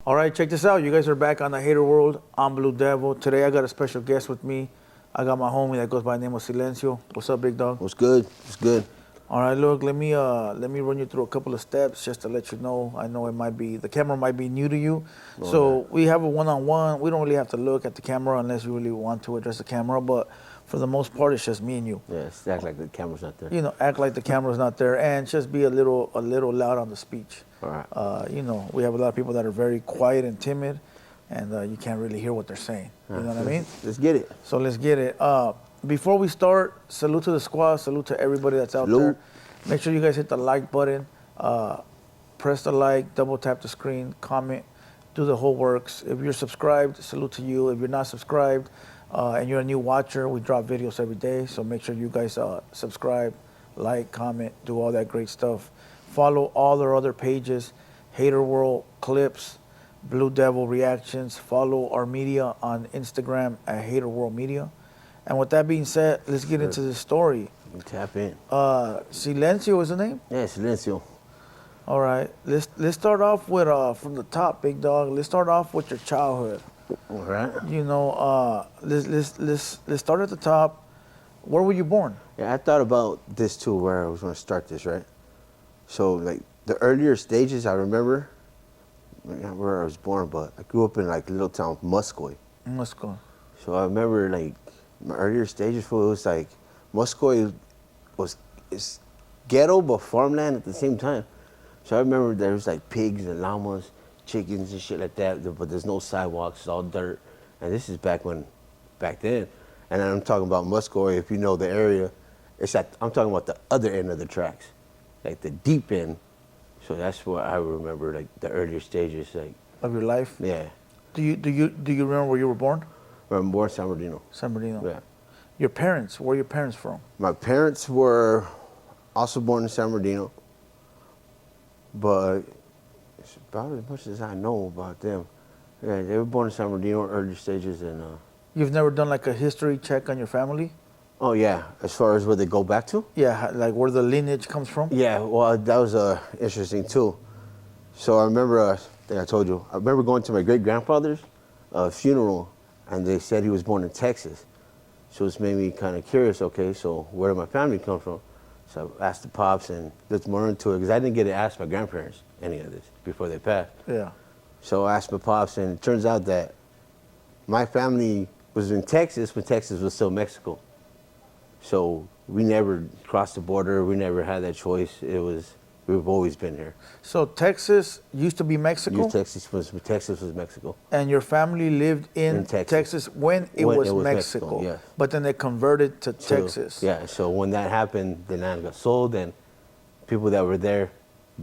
All right, check this out. You guys are back on the Hater World. I'm Blue Devil. Today I got a special guest with me. I got my homie that goes by the name of Silencio. What's up, big dog? What's good? What's good? All right, look, let me run you through a couple of steps just to let you know. I know the camera might be new to you. So we have a one-on-one. We don't really have to look at the camera unless you really want to address the camera, but for the most part, it's just me and you. Yes, act like the camera's not there. You know, act like the camera's not there and just be a little loud on the speech. All right. You know, we have a lot of people that are very quiet and timid, and you can't really hear what they're saying. You know what I mean? Let's get it. So let's get it. Before we start, salute to the squad, salute to everybody that's out there. Make sure you guys hit the like button, press the like, double tap the screen, comment, do the whole works. If you're subscribed, salute to you. If you're not subscribed and you're a new watcher, we drop videos every day, so make sure you guys subscribe, like, comment, do all that great stuff. Follow all our other pages, TheHaterWorld Clips, Blue Devil Reactions. Follow our media on Instagram at TheHaterWorld Media. And with that being said, let's get into the story. Tap in. Silencio is the name? Yeah, Silencio. All right. Let's start off with from the top, big dog. Let's start off with your childhood. All right. You know, let's start at the top. Where were you born? Yeah, I thought about this too, where I was going to start this, right? So, like, the earlier stages, I remember where I was born, but I grew up in, like, a little town, Muscoy. Muscoy. So I remember, like, my earlier stages, it was like, Muscoy is ghetto, but farmland at the same time. So I remember there was, like, pigs and llamas, chickens and shit like that, but there's no sidewalks, it's all dirt. And this is back then. And I'm talking about Muscoy, if you know the area, I'm talking about the other end of the tracks. Like the deep end. So that's what I remember, like the earlier stages, like of your life. Yeah. Do you remember where you were born? I'm born in San Bernardino. San Bernardino. Yeah. Your parents? Where are your parents from? My parents were also born in San Bernardino, but it's about as much as I know about them. Yeah, they were born in San Bernardino, early stages, and. You've never done like a history check on your family? Oh, yeah, as far as where they go back to? Yeah, like where the lineage comes from? Yeah, well, that was interesting, too. So I remember, I think I told you, I remember going to my great-grandfather's funeral, and they said he was born in Texas. So it's made me kind of curious, okay, so where did my family come from? So I asked the pops, and let's more into it, because I didn't get to ask my grandparents any of this before they passed. Yeah. So I asked my pops, and it turns out that my family was in Texas when Texas was still Mexico. So we never crossed the border. We never had that choice. We've always been here. So Texas used to be Mexico? Texas was Mexico. And your family lived in Texas when it was Mexico. Yeah. But then they converted to Texas. Yeah, so when that happened, the land got sold and people that were there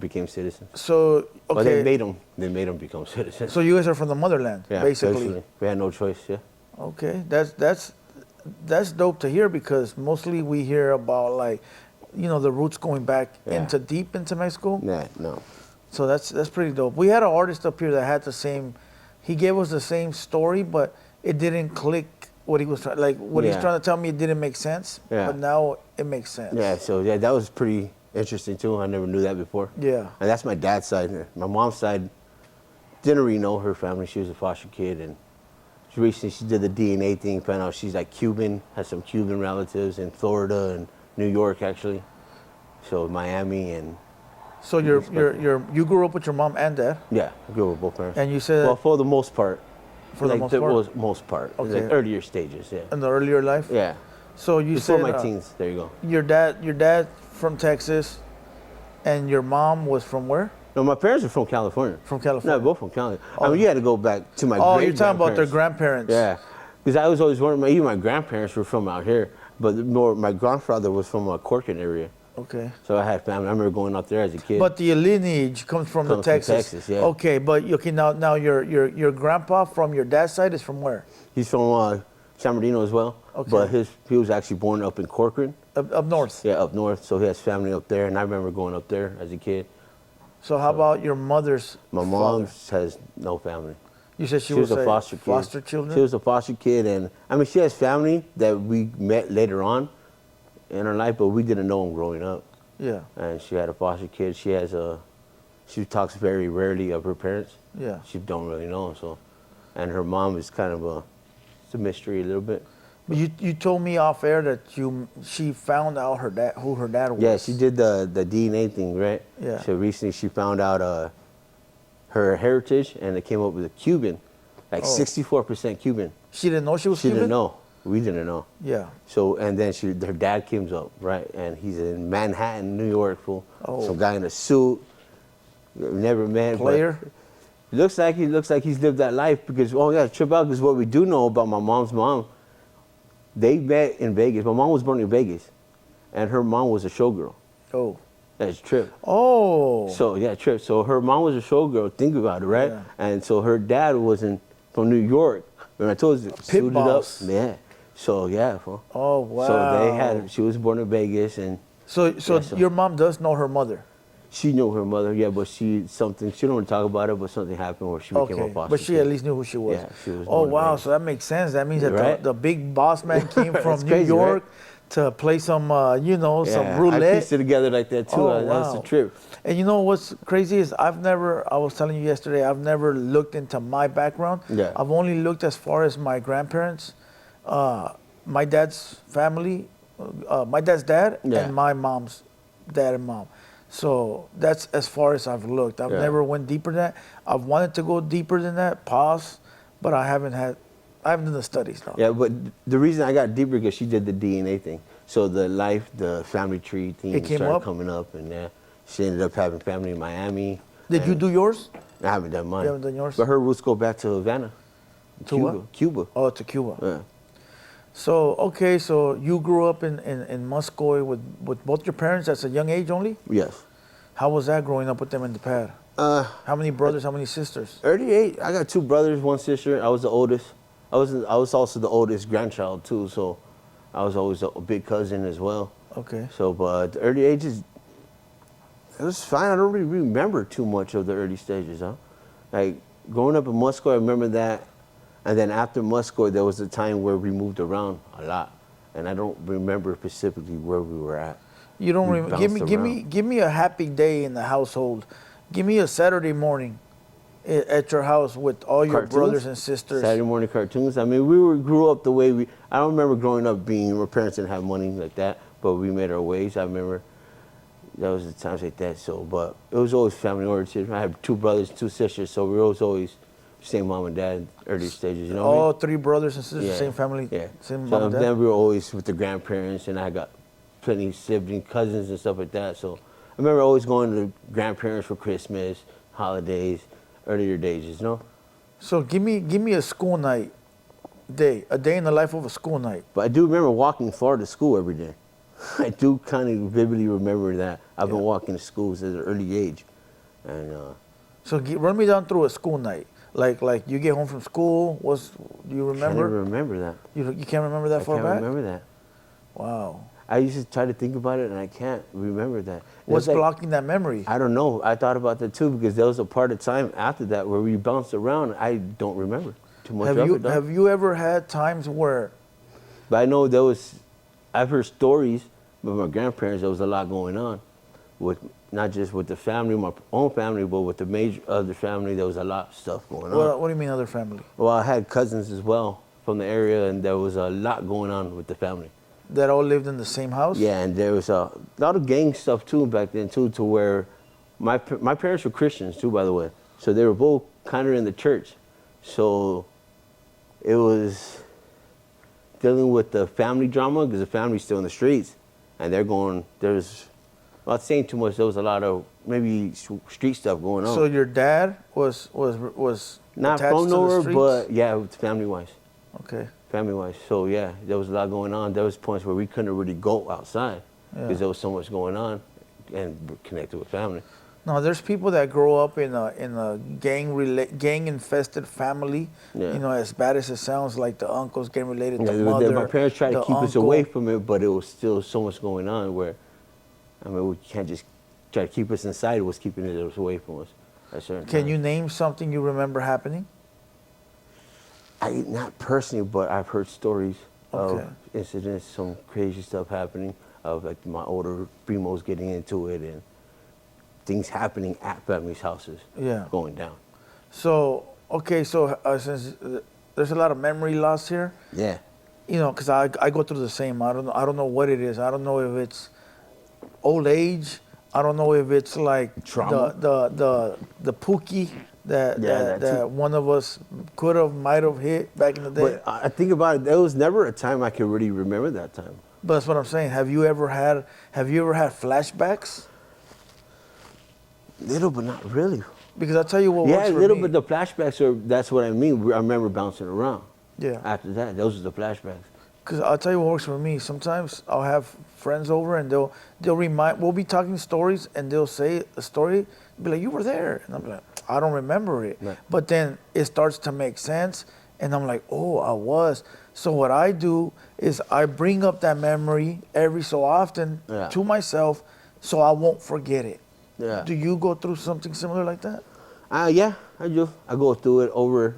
became citizens. So, okay. But they made them become citizens. So you guys are from the motherland, basically. We had no choice, yeah. Okay, that's dope to hear, because mostly we hear about, like, you know, the roots going back deep into Mexico. Yeah, no. So that's pretty dope. We had an artist up here that had the same, he gave us the same story, but it didn't click what he was trying, like what he's trying to tell me, it didn't make sense. Yeah. But now it makes sense. Yeah, so yeah, that was pretty interesting too. I never knew that before. Yeah. And that's my dad's side. My mom's side didn't really know her family. She was a foster kid, and she did the DNA thing, found out she's like Cuban, has some Cuban relatives in Florida and New York actually. So Miami and. So you grew up with your mom and dad? Yeah, I grew up with both parents. And you said. Well, for the most part. For the most part. Okay. Like earlier stages, yeah. In the earlier life? Yeah. So you said. Before my teens, there you go. Your dad from Texas, and your mom was from where? No, my parents are from California. From California? No, both from California. Oh. I mean, you had to go back to my you're talking about their grandparents. Yeah, because I was always wondering, even my grandparents were from out here, but my grandfather was from a Corcoran area. Okay. So I had family. I remember going out there as a kid. But the lineage comes from Texas. From Texas, yeah. Okay, but now your grandpa from your dad's side is from where? He's from San Bernardino as well. Okay. But he was actually born up in Corcoran. Up north? Yeah, up north. So he has family up there, and I remember going up there as a kid. So how about your mother's My mom has no family. You said she was a foster kid. Foster children? She was a foster kid, and I mean, she has family that we met later on in her life, but we didn't know them growing up. Yeah. And she had a foster kid. She has she talks very rarely of her parents. Yeah. She don't really know them, so. And her mom is kind of it's a mystery a little bit. But you told me off air that she found out who her dad was. Yeah, she did the DNA thing, right? Yeah. So recently she found out her heritage, and it came up with a Cuban, like 64% Cuban. She didn't know she was She Cuban? didn't know. We didn't know. Yeah. So, and then her dad comes up, right? And he's in Manhattan, New York, fool. Oh. Some guy in a suit. Never met. Player? Looks like he's lived that life because, oh yeah, trip out, because what we do know about my mom's mom, they met in Vegas. My mom was born in Vegas, and her mom was a showgirl. Oh. That's Trip. Oh. So yeah, Trip. So her mom was a showgirl. Think about it, right? Yeah. And so her dad was from New York. When I told you, suited boss. up. Yeah. So yeah. Fool. Oh wow. So she was born in Vegas, and so your mom does know her mother. she knew her mother. Yeah, but she don't want to talk about it. But something happened where she became a Okay, prostitute. but she at least knew who she was. Yeah, she was. Oh born in wow, Vegas. so that makes sense. That means that Right? the big boss man came from It's New crazy, York right? to play some some I roulette. pieced it together like that too. Oh, That's wow. a trip. And you know what's crazy is I was telling you yesterday, I've never looked into my background. Yeah. I've only looked as far as my grandparents, my dad's family, my dad's dad, Yeah. and my mom's dad and mom. So that's as far as I've looked. I've Yeah. never went deeper than that. I've wanted to go deeper than that, but I haven't done the studies. No. Yeah, but the reason I got deeper because she did the DNA thing. So the family tree thing It came started up? coming up, and she ended up having family in Miami. Did you and do yours? I haven't done mine. You haven't done yours? But her roots go back to Havana. To Cuba. what? Cuba. Oh, to Cuba. Yeah. So okay, so you grew up in Muscoy with both your parents at a young age only? Yes. How was that growing up with them in the pad? How many brothers? How many sisters? 38. I got 2 brothers, 1 sister. I was the oldest. I was also the oldest grandchild too, so I was always a big cousin as well. Okay. So, but the early ages, it was fine. I don't really remember too much of the early stages, huh? Like growing up in Muscoy, I remember that, and then after Muscoy, there was a time where we moved around a lot, and I don't remember specifically where we were at. You don't We remember? bounced around. Give me a happy day in the household. Give me a Saturday morning at your house with all your Cartoons? brothers and sisters. Saturday morning cartoons. I mean, grew up the way I don't remember growing up our parents didn't have money like that, but we made our ways. I remember that was the times like that. So, but it was always family oriented. I had 2 brothers, 2 sisters, so we were always same mom and dad early stages. You know what I mean? All 3 brothers and sisters, Yeah. same family, Yeah. same So mom and dad. then we were always with the grandparents, and I got plenty of siblings, cousins, and stuff like that. So I remember always going to grandparents for Christmas, holidays, earlier days, you know. So give me a school night a day in the life of a school night. But I do remember walking far to school every day. I do kind of vividly remember that. I've been walking to schools at an early age, and So run me down through a school night. Like you get home from school. Do you I can't remember? even remember that. You can't remember that I far can't back? remember that. Wow. I used to try to think about it, and I can't remember that. What's It's like, blocking that memory? I don't know. I thought about that too because there was a part of time after that where we bounced around. I don't remember too much of it. Though. Have you ever had times where? But I know I've heard stories with my grandparents. There was a lot going on, with not just with the family, my own family, but with the major other family. There was a lot of stuff going on. What do you mean other family? Well, I had cousins as well from the area, and there was a lot going on with the family. That all lived in the same house? Yeah, and there was a lot of gang stuff too back then too, to where my parents were Christians too, by the way. So they were both kind of in the church. So it was dealing with the family drama because the family's still in the streets, and not saying too much. There was a lot of maybe street stuff going on. So your dad was Not attached from to the nowhere, streets? but yeah, family wise. Okay. Family wise. So yeah, there was a lot going on. There was points where we couldn't really go outside because there was so much going on and connected with family. No, there's people that grow up in a gang infested family. Yeah. You know, as bad as it sounds, like the uncles getting related, Yeah, the mother. my parents tried to the keep us uncle. away from it, but it was still so much going on where, I mean, we can't just try to keep us inside. It was keeping it away from us at certain Can times. you name something you remember happening? Not personally, but I've heard stories Okay. of incidents, some crazy stuff happening, of like my older primos getting into it and things happening at families' houses. Yeah. Going down. So, okay, so since there's a lot of memory loss here, Yeah. you know, because I go through the same. I don't know what it is. I don't know if it's old age. I don't know if it's like Trauma. the pookie that Yeah, that, that too. that one of us might have hit back in the day. But I think about it, there was never a time I could really remember that time. But that's what I'm saying. Have you ever had flashbacks? Little, but not really. Because I tell you what Yeah, works a for little me. bit. The flashbacks are. That's what I mean. I remember bouncing around. Yeah. After that, those are the flashbacks. Because I'll tell you what works for me. Sometimes I'll have friends over and they'll remind. We'll be talking stories and they'll say a story, be like, "You were there," and I'm like, "I don't remember it." Right. But then it starts to make sense, and I'm like, "Oh, I was." So what I do is I bring up that memory every so often Yeah. to myself, so I won't forget it. Yeah. Do you go through something similar like that? Yeah, I do. I go through it over,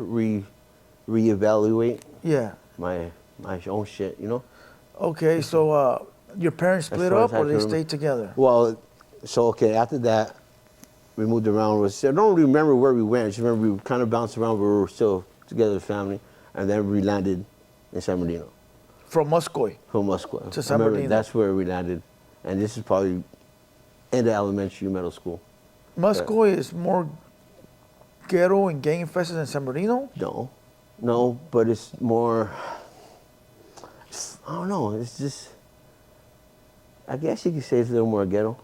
reevaluate Yeah. my own shit. You know. Okay. So your parents As split far up as I or can they remember. stayed together? Well, so okay. After that, we moved around. I don't remember where we went. I just remember we kind of bounced around, but we were still together as family, and then we landed in San Bernardino. From Muscoy. From Moscow. To San I remember Bernardino. that's where we landed, and this is probably end of elementary, middle school. Muscoy is more ghetto and gang infested than San Bernardino? No, but it's more. I don't know. It's just. I guess you could say it's a little more ghetto,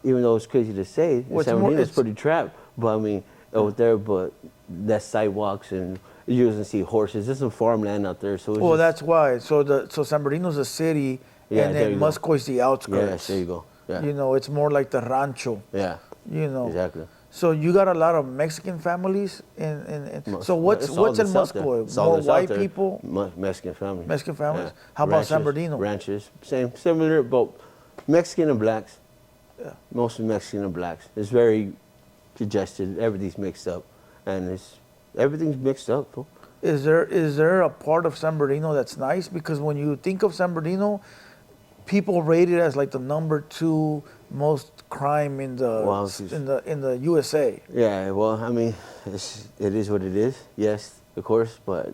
even though it's crazy to say. Well, it's San more- Bernardino's it's- pretty trapped, but I mean, over there, but less sidewalks and you doesn't see horses. There's some farmland out there, so it's Well, just, that's why. So San Bernardino's a city, Yeah, and there then you go. Muscoy's the yeah. outskirts. There you go. Yeah, You know, it's more like the rancho. yeah, You know. exactly. So you got a lot of Mexican families in Most- so what's it's all in that's out there. Muscoy? It's all More that's out white there. people, Mexican families. Mexican families. Yeah. How about San Ranches, Bernardino? Ranches, same, similar, but Mexican and blacks. Yeah. Mostly Mexican and blacks. It's very congested. Everything's mixed up, and everything's mixed up. Fool. Is there a part of San Bernardino that's nice? Because when you think of San Bernardino, people rate it as like the number 2 most crime in the Wow. in the USA. Yeah, well, I mean, it is what it is. Yes, of course, but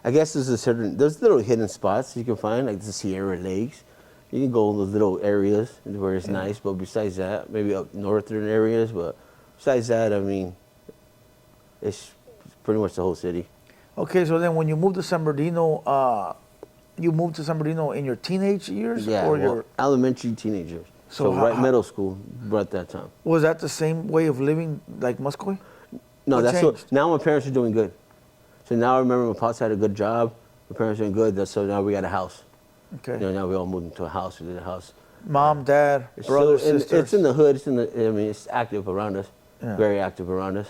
I guess there's little hidden spots you can find, like the Sierra Lakes. You can go in those little areas where it's nice, but besides that, maybe up northern areas. But besides that, I mean, it's pretty much the whole city. Okay, so then when you moved to San Bernardino, you moved to San Bernardino in your teenage years, Yeah, or well, your elementary teenagers. So So, how- right middle school, about that time. was that the same way of living like Muscoy? No, What that's changed? what. Now my parents are doing good. So now I remember my pops had a good job. My parents are doing good. So now we got a house. Okay. You know, now we all moved into a house. We did a house. Mom, dad, It's brothers, still sisters. It's in the hood. I mean, it's active around us. Yeah. Very active around us.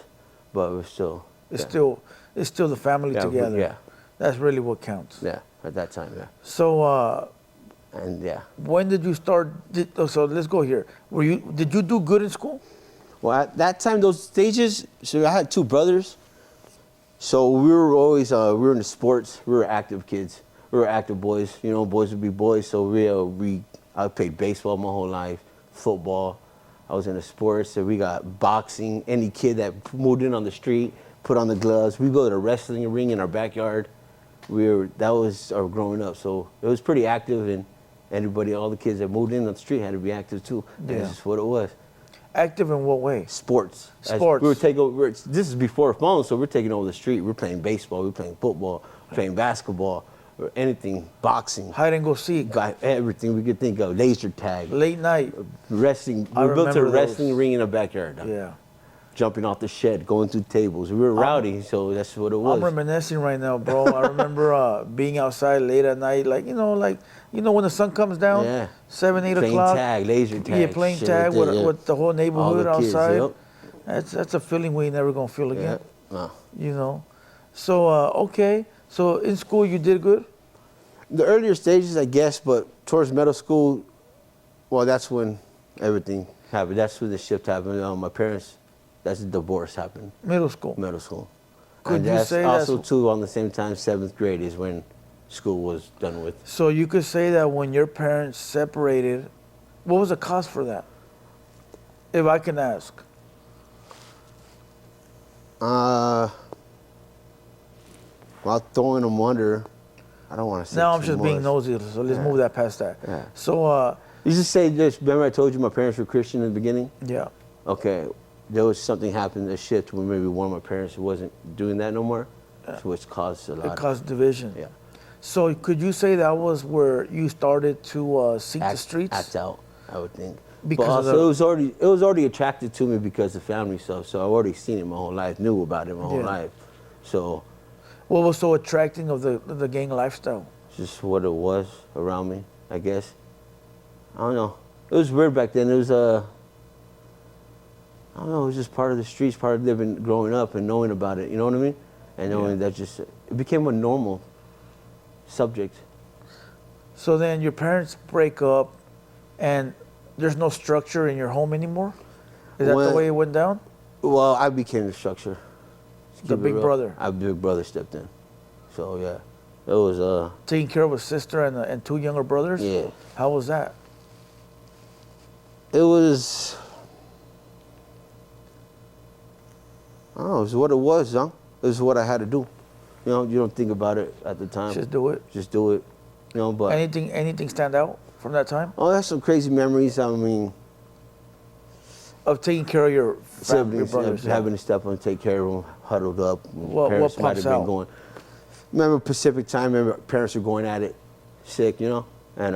But we're still. It's yeah. still the family Yeah, together. yeah. That's really what counts. Yeah, at that time, yeah. So And yeah. when did you start? So let's go here. Did you do good in school? Well, at that time, those stages, so I had 2 brothers. So we were always, we were in the sports. We were active kids. We were active boys. You know, boys would be boys. So I played baseball my whole life, football. I was in the sports. So we got boxing. Any kid that moved in on the street, put on the gloves. We go to the wrestling ring in our backyard. That was our growing up. So it was pretty active, and all the kids that moved in on the street had to be active too. And Yeah. that's just what it was. Active in what way? Sports. Sports. We were taking over. This is before phones, so we're taking over the street. We're playing baseball. We're playing football. We're playing basketball, or anything. Boxing. Hide and go seek. Got everything we could think of. Laser tag. Late night. Wrestling. I We built a remember wrestling those. ring in the backyard. Yeah. Jumping off the shed, going through tables. We were rowdy, so that's what it was. I'm reminiscing right now, bro. I remember being outside late at night, like when the sun comes down, Yeah. 7, 8 Playing o'clock. tag, laser tag. Yeah, playing shit tag like that, yeah. with the whole neighborhood All the kids, outside. yep. That's a feeling we ain't never gonna feel again. Yeah. No. You know. So okay. So in school you did good. The earlier stages, I guess, but towards middle school, well, that's when everything happened. That's when the shift happened. My parents, that's the divorce happened. Middle school. Middle school. Could And you that's say also that's- too on the same time? 7th grade is when school was done with. So you could say that when your parents separated, what was the cause for that? If I can ask. While throwing them under, I don't want to say Now I'm too just much. being nosy, so let's move that past that. Yeah. So, You just say this. Remember I told you my parents were Christian in the beginning? yeah. Okay. There was something happened, a shift where maybe one of my parents wasn't doing that no more, which caused a lot. It caused division. Yeah. So could you say that was where you started to seek the streets? Act out, I would think. Because but also it was already attracted to me because of family stuff. So I already seen it my whole life, knew about it my whole life. So what was so attracting of the gang lifestyle? just what it was around me, I guess. I don't know. It was weird back then. It was I don't know, it was just part of the streets, part of living, growing up and knowing about it, you know what I mean? And knowing that just, it became a normal subject. So then your parents break up and there's no structure in your home anymore? Is that the way it went down? Well, I became the structure. The big brother? My big brother stepped in. So yeah, it was... Taking care of a sister and two younger brothers? Yeah. How was that? It was... I don't know, it was what it was, huh? It was what I had to do. You know, you don't think about it at the time. Just do it? Just do it. You know, but... Anything stand out from that time? Oh, that's some crazy memories. I mean... Of taking care of your family, your siblings, brothers. having to step and take care of them, huddled up. What Parents might pops have been out? going. Remember Pacific time, remember parents were going at it, sick, you know? And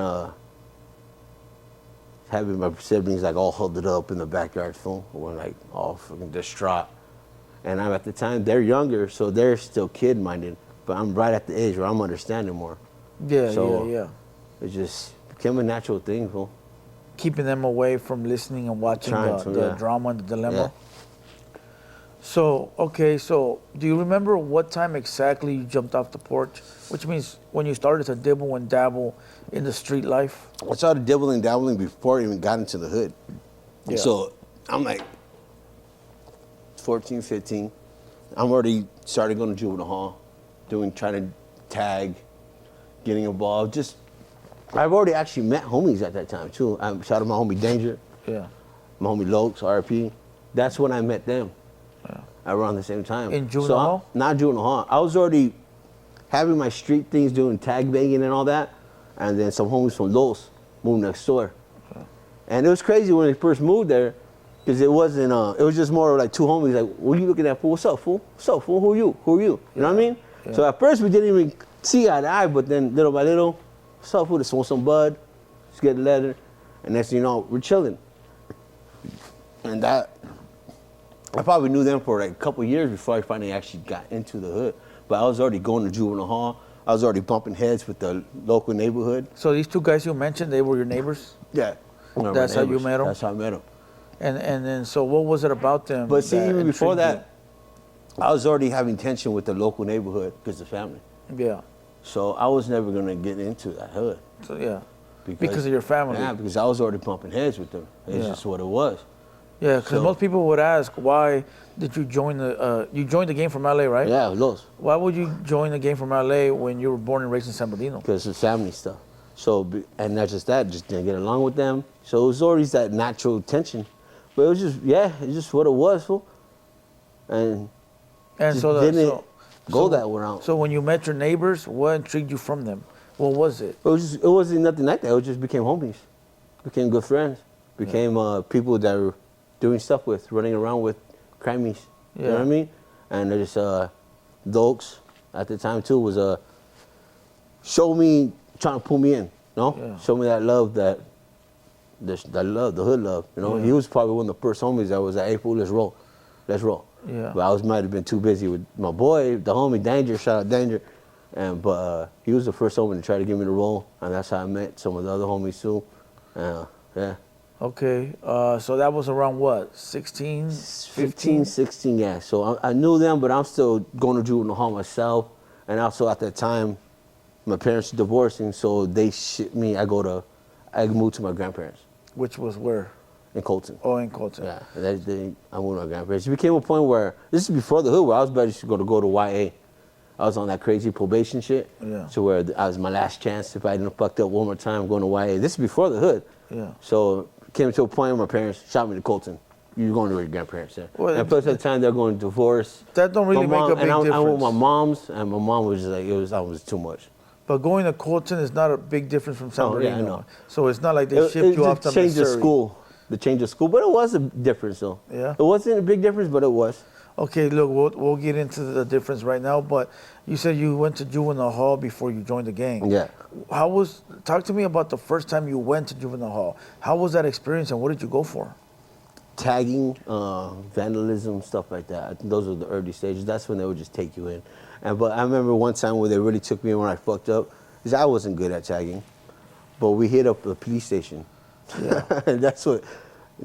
having my siblings like all huddled up in the backyard, we're like all fucking distraught. And I'm at the time, they're younger, so they're still kid-minded, but I'm right at the age where I'm understanding more. Yeah, So, yeah. It just became a natural thing, fool. Keeping them away from listening and watching the drama and the dilemma. Yeah. So, okay, so do you remember what time exactly you jumped off the porch? Which means when you started to dibble and dabble in the street life? I started dibbling, dabbling before I even got into the hood. Yeah. So I'm like 14, 15. I'm already started going to juvenile hall, trying to tag, getting involved. I've already actually met homies at that time too. Shout out my homie Danger. Yeah. My homie Lokes, RP. That's when I met them. Yeah. Around the same time. In juvenile hall? Not juvenile hall. I was already having my street things, doing tag banging and all that. And then some homies from Los moved next door. Yeah. And it was crazy when they first moved there, because it wasn't, it was just more like two homies like, what are you looking at, fool? What's up, fool? What's up, fool? Who are you? Who are you? You know what I mean? Yeah. So at first we didn't even see eye to eye, but then little by little, what's up, fool? Just want some bud, just get a letter. And next thing you know, we're chilling. And that, I probably knew them for like a couple of years before I finally actually got into the hood. But I was already going to juvenile hall. I was already bumping heads with the local neighborhood. So these two guys you mentioned, they were your neighbors? Yeah. That's how you met them? That's how I met them. And then, so what was it about them? But see, even before that, I was already having tension with the local neighborhood because of family. Yeah. So I was never going to get into that hood. So yeah. Because of your family? Yeah, because I was already bumping heads with them. It's just what it was. Yeah, because most people would ask, why did you join you joined the game from LA, right? Yeah, Los. Why would you join the game from LA when you were born and raised in San Bernardino? Because of family stuff. So, and not just that, just didn't get along with them. So it was always that natural tension. But it was just, it's just what it was, fool. And so didn't go that route. So when you met your neighbors, what intrigued you from them? What was it? It wasn't nothing like that. It just became homies, became good friends, became people that were doing stuff with, running around with, crimies. You know what I mean? And there's Dokes at the time too was show me, trying to pull me in, show me that love, that love, the hood love. You know, he was probably one of the first homies that was like, hey fool, let's roll. Yeah. But I might have been too busy with my boy, the homie Danger, shout out Danger. But he was the first homie to try to give me the role, and that's how I met some of the other homies too. Yeah. Okay, so that was around what, 16, 15, 16, yeah. So I knew them, but I'm still going to juvenile hall myself. And also at that time, my parents were divorcing, so they shipped me. I moved to my grandparents. Which was where? In Colton. Oh, in Colton. Yeah, I moved to my grandparents. It became a point where, this is before the hood, where I was ready to go to YA. I was on that crazy probation shit. Yeah. So where I was my last chance, if I didn't fucked up one more time, going to YA. This is before the hood. Yeah. So it came to a point where my parents shot me to Colton. you're going to your grandparents. Yeah. Well, and plus, at the time they're going to divorce. That don't really make a big difference. I went with my mom's, and my mom was just like, that was too much. But going to Colton is not a big difference from San Bernardino. Yeah, I know. So it's not like they shipped you off to change Missouri. of school. The change of school, but it was a difference though. Yeah. It wasn't a big difference, but it was. Okay, look, we'll get into the difference right now. But you said you went to juvenile hall before you joined the gang. Yeah. Talk to me about the first time you went to juvenile hall. How was that experience, and what did you go for? Tagging, vandalism, stuff like that. I think those were the early stages. That's when they would just take you in. But I remember one time where they really took me in when I fucked up, because I wasn't good at tagging. But we hit up the police station. Yeah. And that's what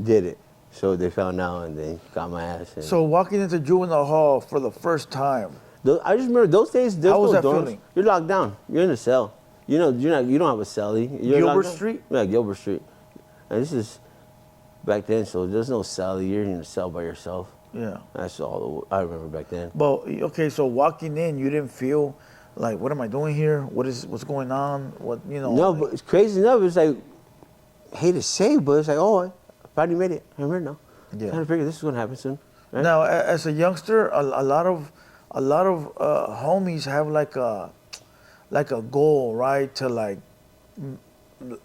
did it. So they found out and they got my ass. So walking into juvenile hall for the first time. I just remember those days. How was that dorms. feeling? You're locked down. You're in a cell. You know, you don't have a cellie. Gilbert Street? Yeah, Gilbert Street. And this is back then, so there's no cellie. You're in a cell by yourself. Yeah. That's all I remember back then. But okay, so walking in, you didn't feel like, what am I doing here? What's going on? No, but it's crazy enough. It's like, I hate to say, but it's like, oh, I finally made it. I'm here now. Yeah. I kind of figured this is gonna happen soon. Right? Now, as a youngster, a lot of homies have like a goal, right? To like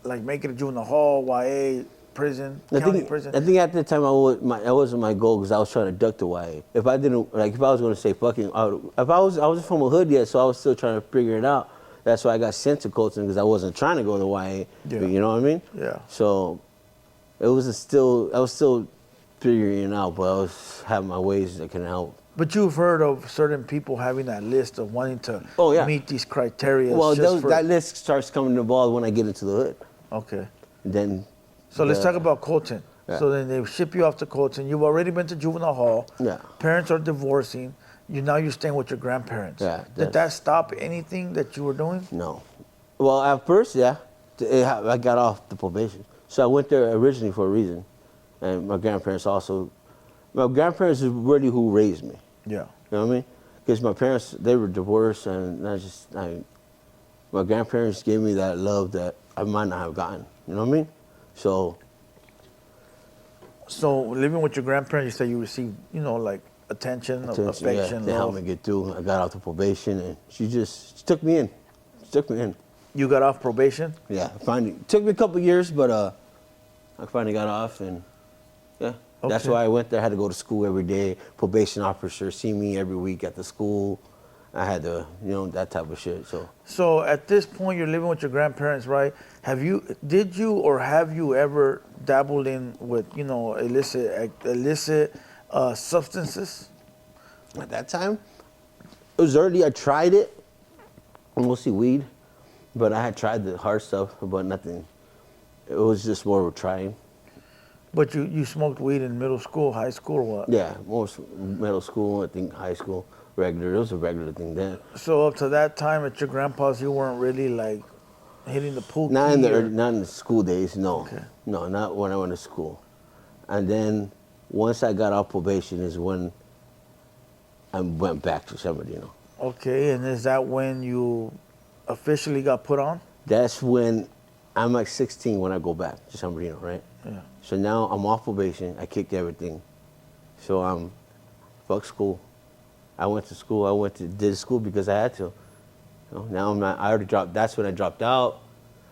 make it a juvenile hall, YA, prison, county prison. I think at the time that wasn't my goal, because I was trying to duck the YA. If I was gonna say fucking, I was from a hood yet, so I was still trying to figure it out. That's why I got sent to Colton, because I wasn't trying to go to YA. Yeah. You know what I mean? Yeah. So I was still figuring it out, but I was having my ways that can help. But you've heard of certain people having that list of wanting to meet these criteria. Well, that list starts coming to ball when I get into the hood. Okay. Then. So let's talk about Colton. Yeah. So then they ship you off to Colton. You've already been to juvenile hall. Yeah. Parents are divorcing. You're staying with your grandparents. Yeah. Did that stop anything that you were doing? No. Well, at first, yeah. I got off the probation. So I went there originally for a reason. And my grandparents is really who raised me. Yeah. You know what I mean? Because my parents, they were divorced, and my grandparents gave me that love that I might not have gotten. You know what I mean? So living with your grandparents, you said you received, like attention, affection, yeah, they helped me get through. I got off the probation, and she took me in. She took me in. You got off probation? Yeah, finally. It took me a couple of years, but I finally got off, and yeah. Okay. That's why I went there. I had to go to school every day. Probation officer see me every week at the school. I had to, that type of shit. So at this point, you're living with your grandparents, right? Did you or have you ever dabbled in with, illicit substances? At that time, it was early. I tried it, mostly weed, but I had tried the hard stuff, but nothing. It was just more of trying. But you smoked weed in middle school, high school, or what? Yeah, most middle school, I think high school, regular. It was a regular thing then. So up to that time at your grandpa's, you weren't really like hitting the pool? Not in the school days, no. Okay. No, not when I went to school. And then once I got off probation is when I went back to San Bernardino. Okay, and is that when you officially got put on? That's when I'm like 16 when I go back to San Bernardino, right? Yeah. So now I'm off probation. I kicked everything. So fuck school. I went to school. Did school because I had to. Now I'm not. I already dropped. That's when I dropped out.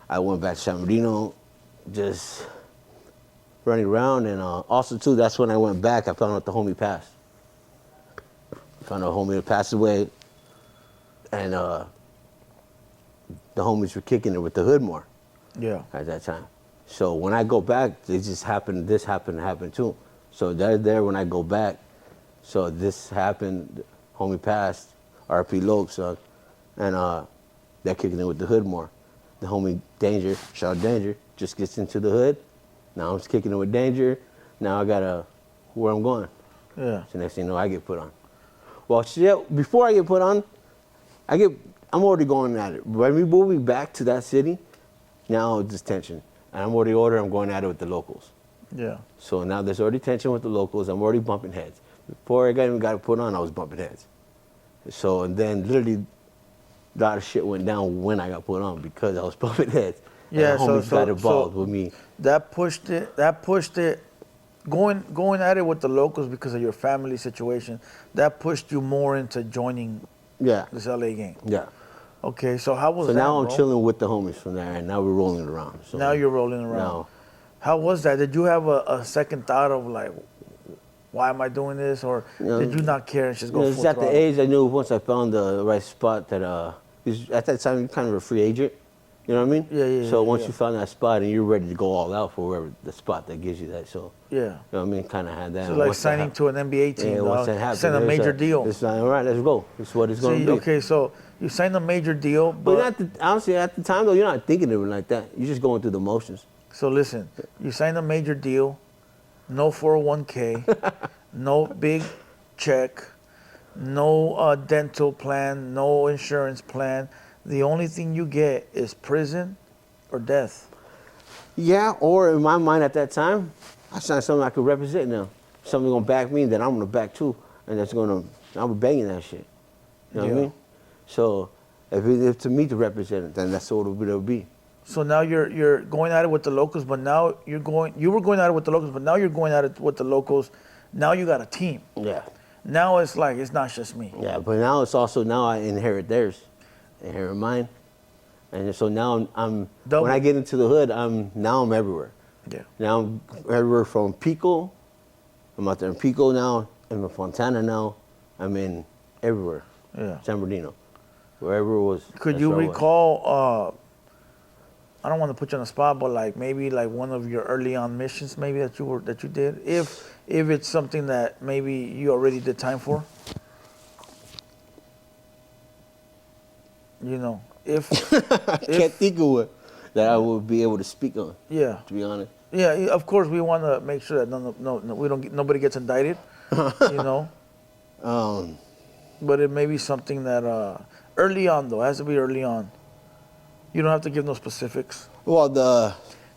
I went back to San Bernardino, just running around, and also too. That's when I went back. I found out the homie passed. Found out a homie that passed away, and the homies were kicking it with the hood more. Yeah. At that time. So when I go back, this happened too. So they're there when I go back. So this happened, homie passed, RP Lope, son. And they're kicking it with the hood more. The homie Danger, shout out Danger, just gets into the hood. Now I'm just kicking it with Danger. Now I gotta, where I'm going. Yeah. So next thing you know, I get put on. Well, shit, before I get put on, I'm already going at it. When we moving back to that city, now it's just tension. And I'm going at it with the locals. Yeah. So now there's already tension with the locals. I'm already bumping heads. Before I even got put on, I was bumping heads. So, and then literally a lot of shit went down when I got put on because I was bumping heads. Yeah, and homies got involved with me. That pushed it going at it with the locals because of your family situation, that pushed you more into joining Yeah. this LA gang. Yeah. Okay, so how was So that, now I'm bro? chilling with the homies from there, and now we're rolling around. So Now you're rolling around. now- How was that? Did you have a second thought of like, why am I doing this, or did you not care and just go it's full at the throttle? age I knew once I found the right spot that, 'cause at that time you're kind of a free agent. You know what I mean? Yeah, So once yeah. you found that spot and you're ready to go all out for wherever the spot that gives you that, so Yeah. you know what I mean? Kind of had that. So And like once that signing to an NBA team, yeah, once that happened, sign a major deal. It's like, all right, let's go. It's what it's going See, to be. okay, so you signed a major deal, But but honestly, at the time though, you're not thinking of it like that. You're just going through the motions. so listen, you signed a major deal, no 401k, no big check, no dental plan, no insurance plan. The only thing you get is prison or death. Yeah, or in my mind at that time, I signed something I could represent now. Something gonna back me that I'm gonna back too, and that's gonna I'm banging that shit. You know what I Yeah. mean? So if to me to represent it, then that's what it'll be. So now you're going at it with the locals, but now you were going at it with the locals, but now you're going at it with the locals. Now you got a team. Yeah. Now it's like it's not just me. Yeah, but now it's also now I inherit theirs, inherit mine, and so now I'm Double. when I get into the hood, I'm everywhere. Yeah. Now I'm everywhere from Pico. I'm out there in Pico now. I'm in Fontana now. I'm in everywhere. Yeah. San Bernardino, wherever it was. Could that's you where I was. recall? I don't want to put you on the spot, but like maybe like one of your early on missions, maybe that you did, if it's something that maybe you already did time for. You know, if I can't think of one that I would be able to speak on. yeah. To be honest. Yeah, of course we want to make sure that nobody gets indicted, you know. But it may be something that early on though, it has to be early on. You don't have to give no specifics. Well,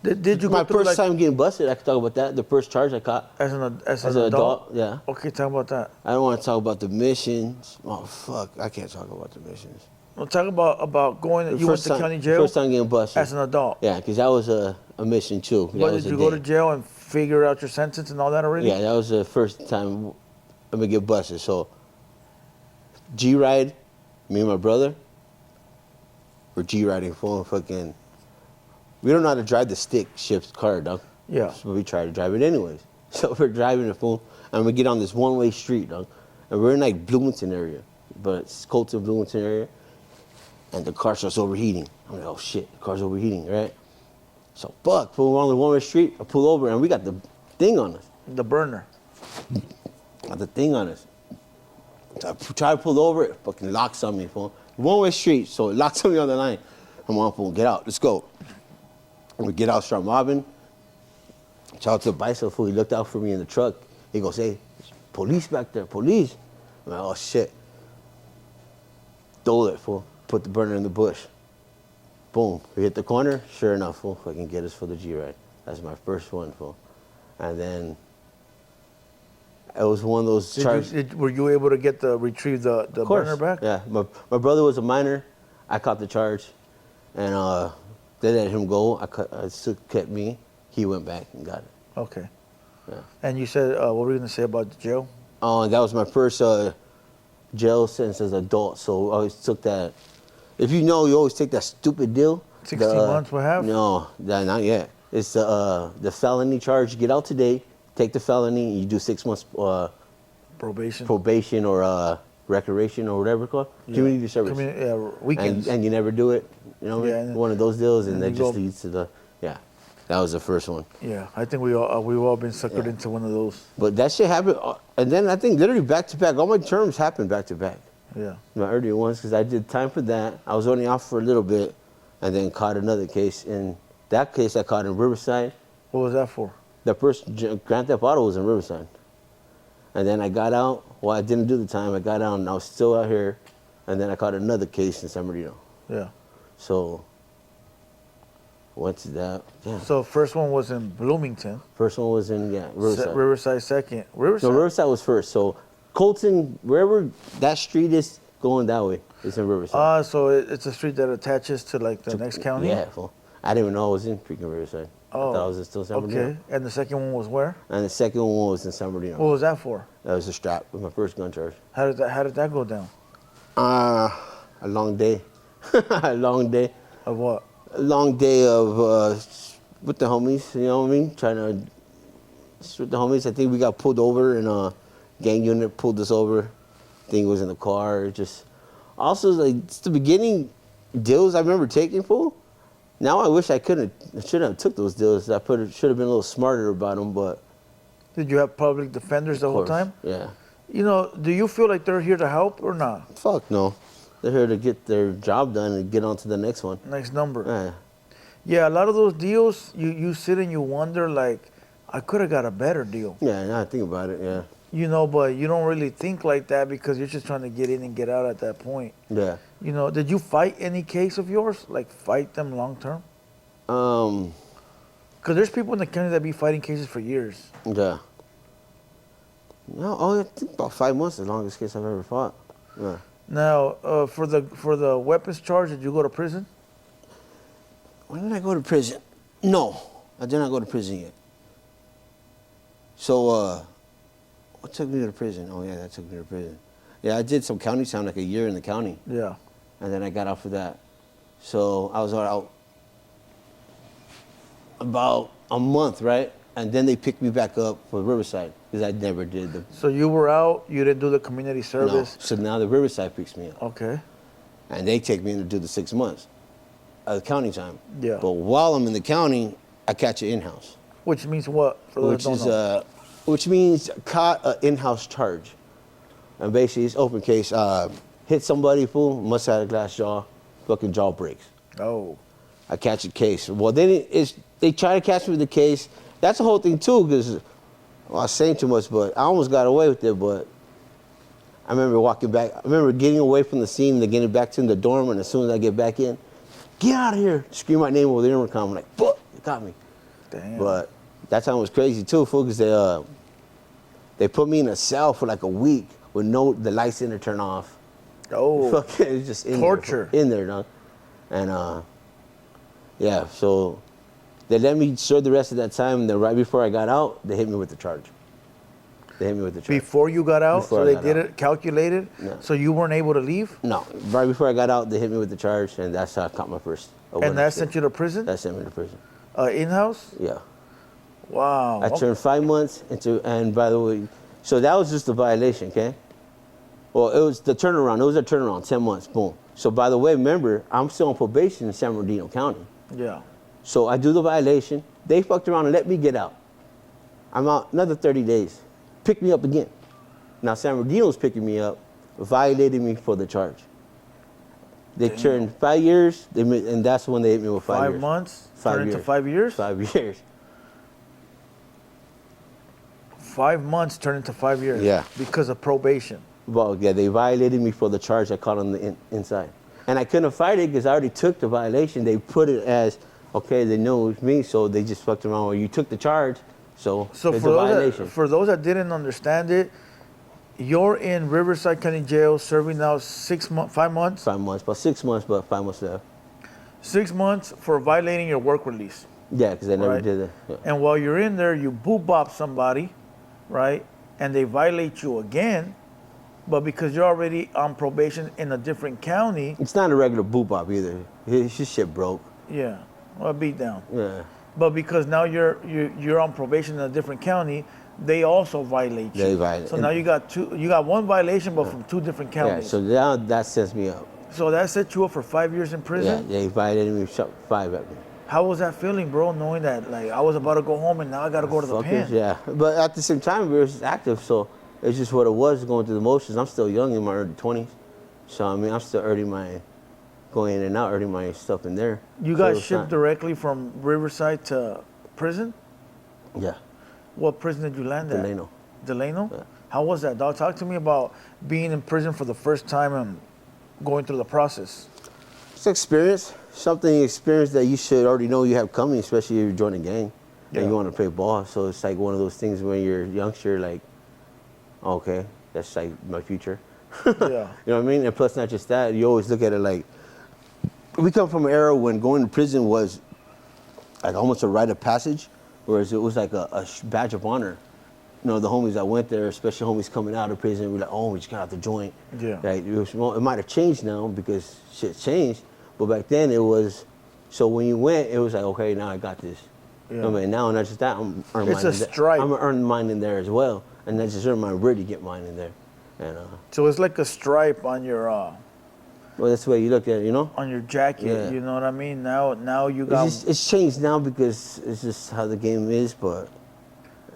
Did you my go through first like time getting busted, I can talk about that. The first charge I caught as an as an adult. Yeah. Okay, talk about that. I don't want to talk about the missions. Oh fuck, I can't talk about the missions. Well, talk about going. You went to county jail First time getting busted. as an adult. Yeah, because that was a mission too. That But was did a you go day. to jail and figure out your sentence and all that already? Yeah, that was the first time I'm gonna get busted. So G-Ride, me and my brother, we're G-Riding for fucking. We don't know how to drive the stick shift car, dog. Yeah. So we try to drive it anyways. So we're driving the phone, and we get on this one-way street, dog. And we're in like Bloomington area, but it's Colton, Bloomington area. And the car starts overheating. I'm like, oh shit, the car's overheating, right? So fuck, pull on the one-way street, I pull over, and we got the thing on us. The burner. Got the thing on us. So I try to pull over, it fucking locks on me, fool. One-way street, so it locks on me on the line. I'm on, fool, get out, let's go. And we get out, start mobbing. Shout out to the bicycle fool, he looked out for me in the truck. He goes, hey, there's police back there, police. I'm like, oh shit. Stole it, fool. Put the burner in the bush. Boom, we hit the corner, sure enough, fool, fucking get us for the G-Ride. That's my first one, fool. And then it was one of those charges. Were you able to retrieve the burner back? Yeah, my brother was a minor. I caught the charge, and they let him go. I still kept me. He went back and got it. Okay. Yeah. And you said, what were you gonna say about the jail? And that was my first jail sentence as an adult. So I always took that. If you know, you always take that stupid deal. 16 months, what have? No, not yet. It's the felony charge. You get out today, take the felony, you do 6 months probation or recreation or whatever it's called. Yeah. Community service. Weekends. And you never do it. You know, Yeah, one of those deals, and and that you just go- leads to the That was the first one. Yeah, I think we've all been suckered into one of those. But that shit happened, and then I think literally back to back. All my terms happened back to back. Yeah. My earlier ones, because I did time for that. I was only off for a little bit, and then caught another case. In that case, I caught in Riverside. What was that for? The first Grand Theft Auto was in Riverside. And then I got out. Well, I didn't do the time. I got out, and I was still out here. And then I caught another case in San Bernardino. Yeah. So, went to that. Yeah. So first one was in Bloomington. First one was in, Riverside. Riverside second. Riverside. No, Riverside was first. So, Colton, wherever that street is going that way, it's in Riverside. So it's a street that attaches to like the next county? Yeah, fool. I didn't even know I was in freaking Riverside. Oh, I thought I was still in San Bernardino. okay. And the second one was where? And the second one was in San Bernardino. What was that for? That was a strap with my first gun charge. How did that go down? A long day. A long day. Of what? A long day of with the homies, you know what I mean? Trying to with the homies. I think we got pulled over and a gang unit pulled us over. I think it was in the car. Just also like it's the beginning deals I remember taking, fool. Now I wish I shouldn't have took those deals. I should have been a little smarter about them, but. Did you have public defenders the whole time? Yeah. You know, do you feel like they're here to help or not? Fuck no. They're here to get their job done and get on to the next one. Next number. Yeah. Yeah, a lot of those deals, you sit and you wonder, like, I could have got a better deal. Yeah, now I think about it, yeah. You know, but you don't really think like that because you're just trying to get in and get out at that point. Yeah. You know, did you fight any case of yours? Like, fight them long term? Because there's people in the county that be fighting cases for years. Yeah. No, I think about 5 months, the longest case I've ever fought. Yeah. Now, for the weapons charge, did you go to prison? When did I go to prison? No, I did not go to prison yet. So, what took me to prison? Oh, yeah, that took me to prison. Yeah, I did some county time, like a year in the county. Yeah. And then I got off of that. So, I was out about a month, right? And then they picked me back up for Riverside because I never did the. So you were out, you didn't do the community No. service? So now the Riverside picks me up. Okay. And they take me in to do the 6 months of county time. Yeah. But while I'm in the county, I catch an in-house. Which means what? For those that don't know? Which means caught an in-house charge. And basically it's open case. Hit somebody, fool, must have had a glass jaw, fucking jaw breaks. Oh. I catch a case. Well, they try to catch me with the case. That's the whole thing too, because I was saying too much, but I almost got away with it. But I remember walking back. I remember getting away from the scene and then getting back to the dorm. And as soon as I get back in, get out of here! Scream my name over the intercom. I'm like, fuck, you got me. Damn. But that time was crazy too, fool, because they put me in a cell for like a week with the lights in to turn off. Oh. Fucking, it was just Torture. In there, dog. And yeah, so. They let me serve the rest of that time, and then right before I got out, they hit me with the charge. Before you got out? Before so I they got did out. it calculated? Yeah. So you weren't able to leave? No, right before I got out, they hit me with the charge, and that's how I caught my first. And that sent you to prison? That sent me to prison. In-house? Yeah. Wow. I turned 5 months and by the way, so that was just a violation, okay? Well, it was the turnaround. It was a turnaround, 10 months, boom. So by the way, remember, I'm still on probation in San Bernardino County. Yeah. So I do the violation. They fucked around and let me get out. I'm out another 30 days. Pick me up again. Now San Bernardino's picking me up, violated me for the charge. They turned 5 years, and that's when they hit me with 5 years. 5 months? 5 Turned years. into 5 years? 5 years. 5 months turned into 5 years? Yeah. Because of probation? Well, yeah, they violated me for the charge I caught on the inside. And I couldn't fight it because I already took the violation. They put it as, okay, they knew it was me, so they just fucked around. Well, you took the charge, so it's a violation. For those that didn't understand it, you're in Riverside County Jail serving now 5 months? 5 months, about 6 months, but 5 months left. 6 months for violating your work release. Yeah, because I never Right. did it. Yeah. And while you're in there, you bop somebody, right? And they violate you again, but because you're already on probation in a different county, It's not a regular boot bop either. His shit broke. yeah, well, beat down. Yeah. But because now you're on probation in a different county, they also violate you. They violate. So now you got one violation, but from two different Yeah, counties. so now that sets me up. So that set you up for 5 years in Yeah, prison? they violated me, shot 5 at me. How was that feeling, bro, knowing that, like, I was about to go home and now I got to go to the pen? Fuckers, yeah. But at the same time, we were active, so it's just what it was, going through the motions. I'm still young in my early 20s. So, I mean, I'm still going in and out, earning my stuff in there. You So got it's shipped not- directly from Riverside to prison? Yeah, What prison did you land at? Delano. Delano? Yeah. How was that, dog? Talk to me about being in prison for the first time and going through the process. It's experience, experience that you should already know you have coming, especially if you're joining a gang Yeah. and you want to play ball. So it's like one of those things when you're a youngster, like, okay, that's like my future. Yeah. You know what I mean? And plus, not just that, you always look at it like, we come from an era when going to prison was like almost a rite of passage, whereas it was like a badge of honor. You know, the homies that went there, especially homies coming out of prison, were like, oh, we just got out the joint. Yeah. Like, it might have changed now because shit changed, but back then it was, so when you went, it was like, okay, now I got this. Yeah. You know what I mean? Now, not just that, I'm earning It's mine. a stripe. I'm gonna earn mine in there as well, and that's just earn mine really get mine in there. And So it's like a stripe on your well, that's the way you look at it, you know. on your jacket. Yeah. You know what I mean? Now you got. It's changed now because it's just how the game is, but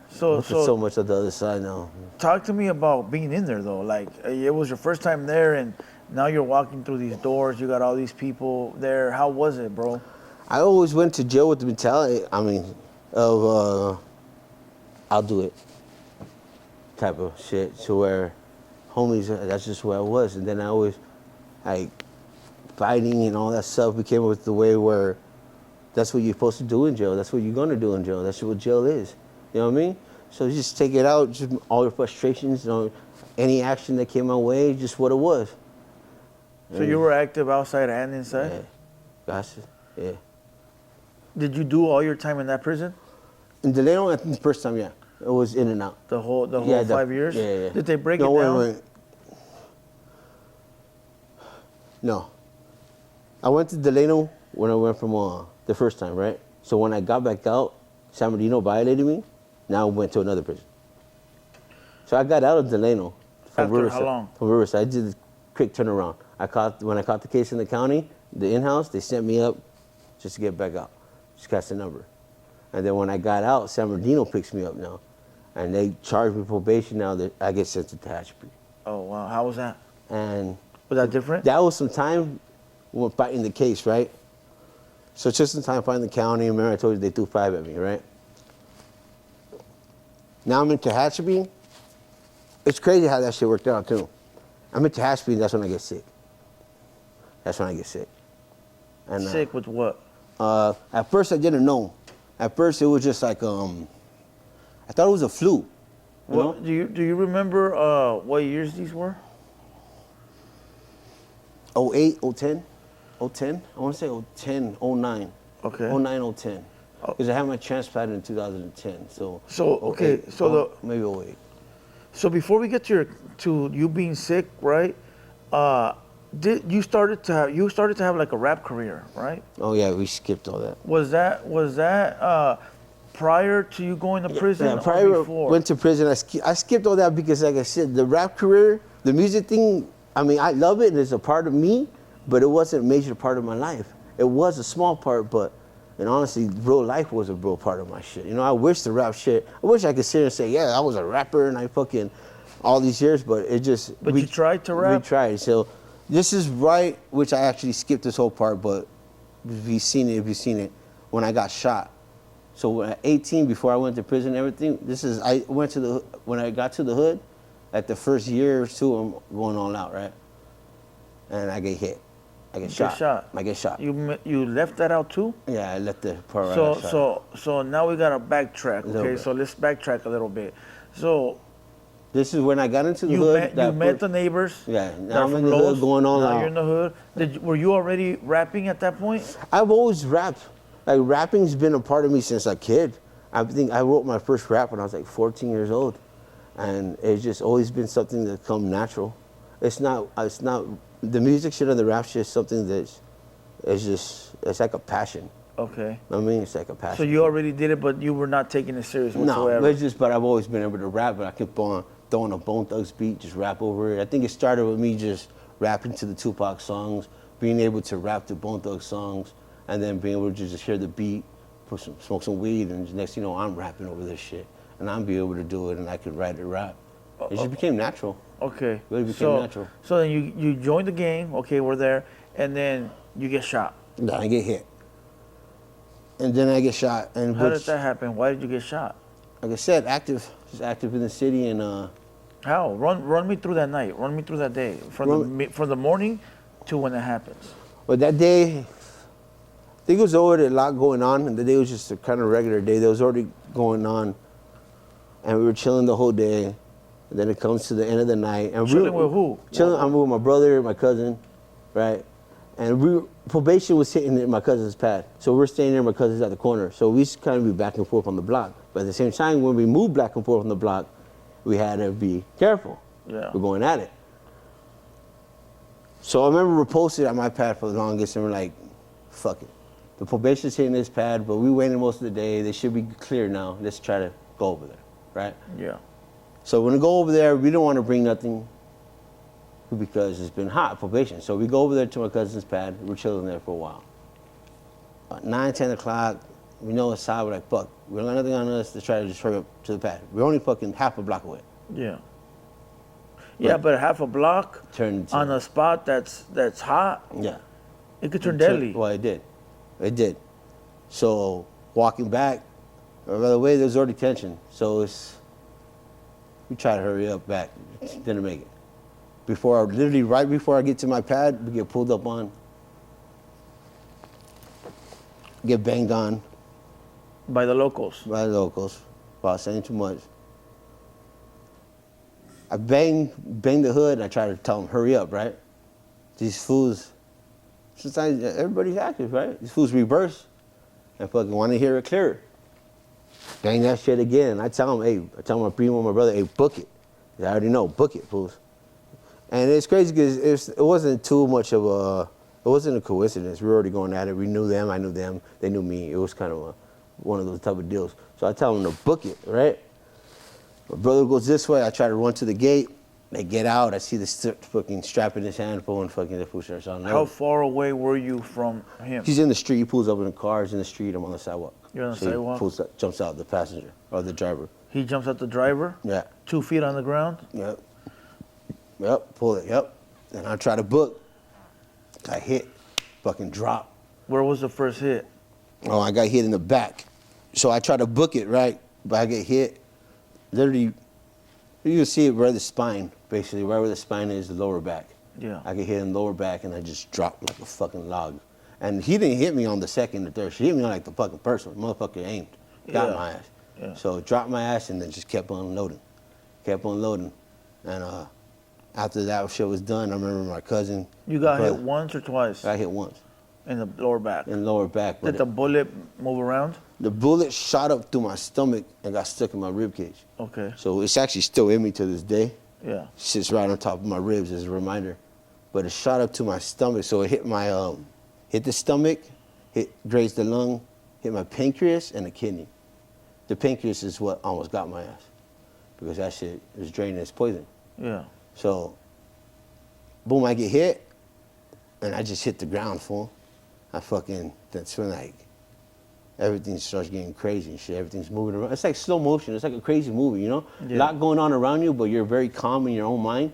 So look at so much of the other side now. talk to me about being in there though. Like it was your first time there, and now you're walking through these doors. You got all these people there. How was it, bro? I always went to jail with the mentality, I mean, of I'll do it type of shit. To where homies, that's just where I was. And then I always, like, fighting and all that stuff became with the way where that's what you're supposed to do in jail. That's what you're going to do in jail. That's what jail is. You know what I mean? So you just take it out, just all your frustrations, you know, any action that came my way, just what it was. So you were active outside and inside? Yeah. Gotcha. Yeah. Did you do all your time in that prison? In Delano, I think the first time, yeah. It was in and out. The whole Yeah, 5 years? Yeah, yeah. Did they break No, it down? wait. No. I went to Delano when I went from the first time, right? So when I got back out, San Bernardino violated me. Now I went to another prison. So I got out of Delano. From After Riverside, how long? From Riverside. I did a quick turnaround. When I caught the case in the county, the in-house, they sent me up just to get back out. Just catch the number. And then when I got out, San Bernardino picks me up now. And they charge me probation now that I get sent to TheHaterWorld. Oh, wow. How was that? And Was that different? that was some time when fighting the case, right? So just in time fighting the county. Remember I told you they threw 5 at me, right? Now I'm in TheHaterWorld. It's crazy how that shit worked out too. I'm in TheHaterWorld, that's when I get sick. That's when I get sick. And, Sick with what? at first I didn't know. At first it was just like, I thought it was a flu. You know? What, do you remember what years these were? 08, 010, 010. I want to say 010, 09. Okay. 09, 010. Because I had my transplant in 2010. So okay, 08, so maybe 08. So before we get to you being sick, right? You started to have like a rap career, right? Oh yeah, we skipped all that. Was that prior to you going to prison Yeah, or prior before? went to prison. I skipped all that because, like I said, the rap career, the music thing. I mean, I love it and it's a part of me, but it wasn't a major part of my life. It was a small part, but and honestly, real life was a real part of my shit. You know, I wish the rap shit. I wish I could sit here and say, yeah, I was a rapper and I fucking all these years, but it just. But you tried to rap? We tried. So this is right, which I actually skipped this whole part, but if you've seen it, when I got shot. So at 18, before I went to prison and everything, when I got to the hood, at the first year or two, I'm going all out, right? And I get hit. I get shot. I get shot. You left that out too? Yeah, I left the part where I got shot. So now we gotta backtrack, okay? So let's backtrack a little bit. So this is when I got into the hood. You met the neighbors. Yeah, now I'm in the hood going all out. Now you're in the hood. Were you already rapping at that point? I've always rapped. Like rapping's been a part of me since a kid. I think I wrote my first rap when I was like 14 years old, and it's just always been something that come natural. It's not the music shit or the rap shit is something it's like a passion. Okay. I mean, it's like a passion. So you already did it, but you were not taking it serious whatsoever. No, but I've always been able to rap, but I kept on throwing a Bone Thugs beat, just rap over it. I think it started with me just rapping to the Tupac songs, being able to rap to Bone Thugs songs, and then being able to just hear the beat, smoke some weed, and next thing you know, I'm rapping over this shit. And I'm be able to do it, and I could write a rap. It just became natural. Okay. It really became natural. So then you joined the gang, okay, we're there, and then you get shot. Then I get hit. And then I get shot. And How did that happen? Why did you get shot? Like I said, just active in the city and How? Run me through that night. Run me through that day. From the morning to when it happens. Well, that day, I think it was already a lot going on, and the day was just a kind of regular day. There was already going on, and we were chilling the whole day. And then it comes to the end of the night. And chilling with who? Chilling, I'm with my brother, my cousin, right? And probation was sitting in my cousin's pad. So we're staying there, my cousin's at the corner. So we used to kind of be back and forth on the block. But at the same time, when we moved back and forth on the block, we had to be careful. Yeah. We're going at it. So I remember we posted at my pad for the longest, and we're like, fuck it. The probation's hitting this pad, but we waited most of the day. They should be clear now. Let's try to go over there, right? Yeah. So when we go over there, we don't want to bring nothing because it's been hot, probation. So we go over there to my cousin's pad. We're chilling there for a while. About 9, 10 o'clock, we know it's hot. We're like, fuck, we don't got nothing on us. Let's try to just hurry up to the pad. We're only fucking half a block away. Yeah. Yeah, but half a block Turned on a spot that's hot, yeah. it could turn deadly. Well, it did. It did. So walking back, by the way, there's already tension. So we try to hurry up back. Didn't make it. Literally right before I get to my pad, we get pulled up on. Get banged on. By the locals. By the locals. Without saying too much. I bang the hood and I try to tell them, hurry up, right? These fools, sometimes everybody's active, right? These fools reverse and fucking want to hear it clearer. Bang that shit again. I tell them, I tell my primo, my brother, hey, book it. I already know, book it, fools. And it's crazy because it wasn't too much of it wasn't a coincidence. We were already going at it. We knew them, I knew them, they knew me. It was kind of one of those type of deals. So I tell them to book it, right? My brother goes this way, I try to run to the gate. They get out, I see the fucking strap in his hand, pulling fucking the food starts on. How far away were you from him? He's in the street, he pulls up in the car, he's in the street, I'm on the sidewalk. You're on the so sidewalk? He pulls up, jumps out the passenger, or the driver. He jumps out the driver? Yeah. 2 feet on the ground? Yep. Yep, pull it, yep. And I try to book. I hit, fucking drop. Where was the first hit? Oh, I got hit in the back. So I try to book it, right? But I get hit. Literally, you can see it where the spine, basically, right where the spine is, the lower back. Yeah. I get hit in the lower back and I just dropped like a fucking log. And he didn't hit me on the second or third. She hit me on like the fucking first one. Motherfucker aimed. Got my ass. Yeah. So dropped my ass and then just kept on loading. Kept on loading. And after that shit was done, I remember my cousin. You got hit once or twice? I got hit once. In the lower back? In the lower back. Did the bullet move around? The bullet shot up through my stomach and got stuck in my rib cage. Okay. So it's actually still in me to this day. Yeah. It sits right on top of my ribs as a reminder. But it shot up to my stomach, so it hit my, hit the stomach, grazed the lung, hit my pancreas and the kidney. The pancreas is what almost got my ass because that shit was draining its poison. Yeah. So, boom, I get hit and I just hit the ground, fool. That's when like, everything starts getting crazy and shit. Everything's moving around. It's like slow motion. It's like a crazy movie, you know? Yeah. A lot going on around you, but you're very calm in your own mind.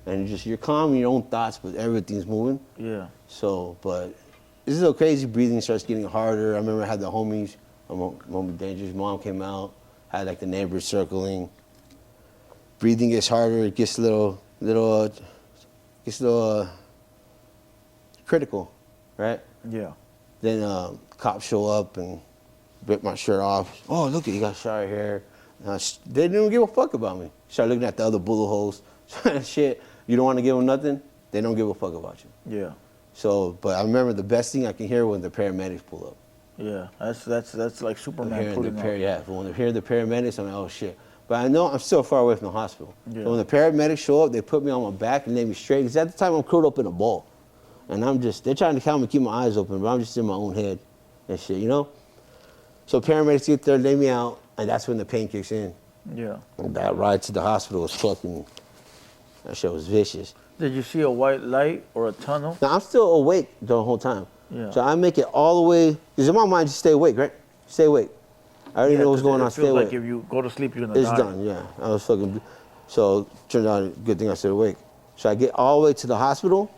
And you're calm in your own thoughts, but everything's moving. Yeah. So, but this is so crazy. Breathing starts getting harder. I remember I had the homies, Homie Danger's mom came out, had like the neighbors circling. Breathing gets harder. It gets a little critical, right? Yeah. Then cops show up and rip my shirt off. Oh, look, you got shot here. They didn't give a fuck about me. Start looking at the other bullet holes. Shit, you don't want to give them nothing, they don't give a fuck about you. Yeah. So, but I remember the best thing I can hear when the paramedics pull up. Yeah, that's like Superman pulling up. Yeah, but when they hear the paramedics, I'm like, oh shit. But I know I'm still far away from the hospital. Yeah. So when the paramedics show up, they put me on my back and lay me straight. Because at the time I'm curled up in a ball. And they're trying to count me, keep my eyes open, but I'm just in my own head and shit, you know? So paramedics get there, lay me out, and that's when the pain kicks in. Yeah. And that ride to the hospital was fucking, that shit was vicious. Did you see a white light or a tunnel? Now, I'm still awake the whole time. Yeah. So I make it all the way, because in my mind, just stay awake, right? Stay awake. I already know what's going on, stay awake. Like if you go to sleep, you're gonna die. It's done, yeah. I was fucking, so turned out a good thing I stayed awake. So I get all the way to the hospital.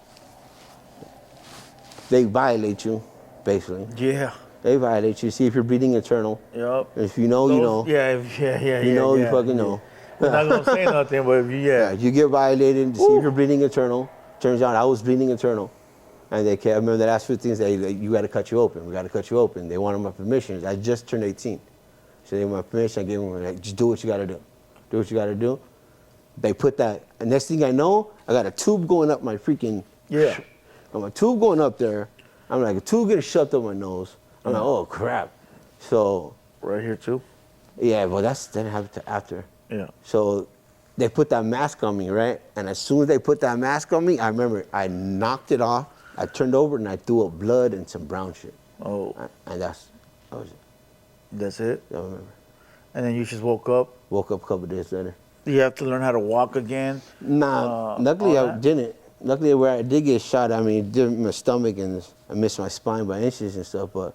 They violate you, basically. Yeah. They violate you, see if you're bleeding internal. Yep. If you know, you know. Yeah, You know, you fucking know. I'm not gonna say nothing, but if You get violated to see if you're bleeding internal. Turns out I was bleeding internal. And I remember the last few things, you gotta cut you open. We gotta cut you open. They wanted my permission. I just turned 18. So they wanted my permission. I gave them, like, just do what you gotta do. Do what you gotta do. They put that, and next thing I know, I got a tube going up my freaking, Yeah. got my tube going up there, I'm like, a tube getting shoved up my nose. I'm like, oh crap. So Right here too. yeah, well that didn't happen after. Yeah. So they put that mask on me, right? And as soon as they put that mask on me, I remember I knocked it off. I turned over and I threw up blood and some brown shit. Oh. And that was it. That's it. I remember. And then you just woke up. Woke up a couple days later. You have to learn how to walk again. Nah, luckily I didn't. Luckily where I did get shot, I mean, it did my stomach and I missed my spine by inches and stuff. But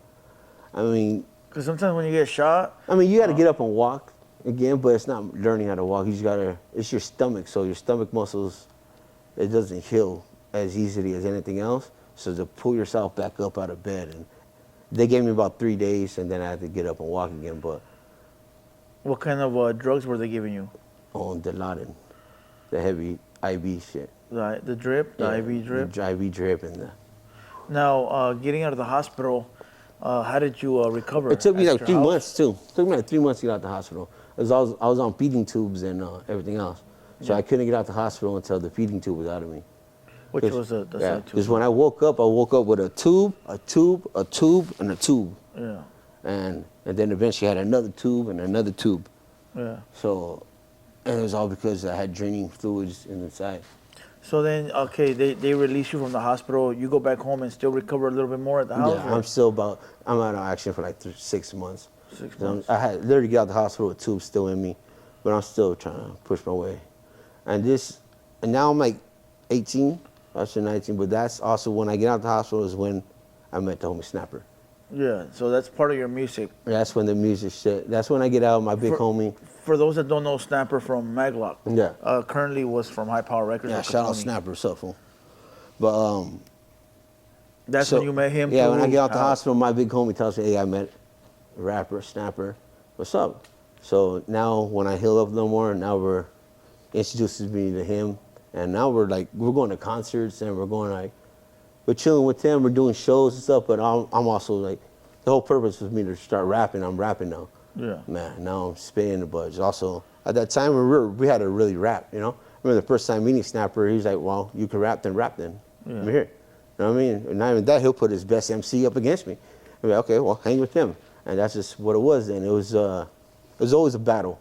I mean, because sometimes when you get shot, I mean, you got to get up and walk again, but it's not learning how to walk. You just gotta. It's your stomach, so your stomach muscles, it doesn't heal as easily as anything else. So to pull yourself back up out of bed, and they gave me about 3 days, and then I had to get up and walk again. But what kind of drugs were they giving you? on the Laden, the heavy IV shit. The drip, the IV drip. The IV drip and the. Now, getting out of the hospital, how did you recover? It took me at like your 3 house? months too. It took me like 3 months to get out of the hospital. I was on feeding tubes and everything else, so I couldn't get out of the hospital until the feeding tube was out of me. Which was the side tube? Because when I woke up with a tube, and a tube. Yeah. And then eventually I had another tube and another tube. Yeah. So, and it was all because I had draining fluids in the side. So then, okay, they release you from the hospital. You go back home and still recover a little bit more at the house? Yeah, I'm out of action for like 6 months. 6 months. I had literally got out of the hospital with tubes still in me, but I'm still trying to push my way. And now I'm like 18, I was 19, but that's also when I get out of the hospital is when I met the homie Snapper. Yeah, so that's part of your music. That's when the music shit, that's when I get out, my big homie. For those that don't know, Snapper from Maglock. Yeah. Currently was from High Power Records. Yeah, shout out Snapper, what's up, fool? But that's when you met him. Yeah, when I get out the hospital, my big homie tells me, hey, I met a rapper, Snapper, what's up? So now when I heal up no more, now we're introduces me to him, and now we're going to concerts and we're chilling with him, we're doing shows and stuff, but I'm also like, the whole purpose was me to start rapping. I'm rapping now. Yeah. Man, now I'm spitting the buzz. Also, at that time, we had to really rap, you know? I remember the first time meeting Snapper, he was like, well, you can rap then. Yeah. I'm here. You know what I mean? And not even that, he'll put his best MC up against me. I'm like, okay, well, hang with him. And that's just what it was then. It was always a battle.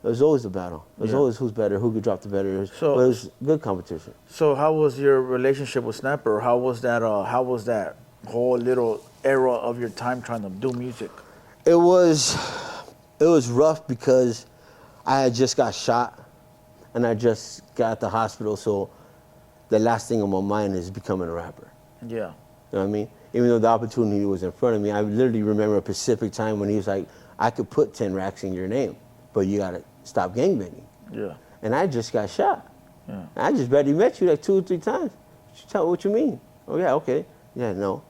It was always a battle. It was always who's better, who could drop the better. But it was good competition. So how was your relationship with Snapper? How was that whole little era of your time trying to do music? It was rough because I had just got shot and I just got out the hospital, so the last thing on my mind is becoming a rapper. Yeah. You know what I mean? Even though the opportunity was in front of me, I literally remember a Pacific time when he was like, I could put 10 racks in your name, but you gotta stop gangbanging. Yeah. And I just got shot. Yeah. I just barely met you like 2 or 3 times. Tell what you mean. Oh yeah, okay. Yeah, no.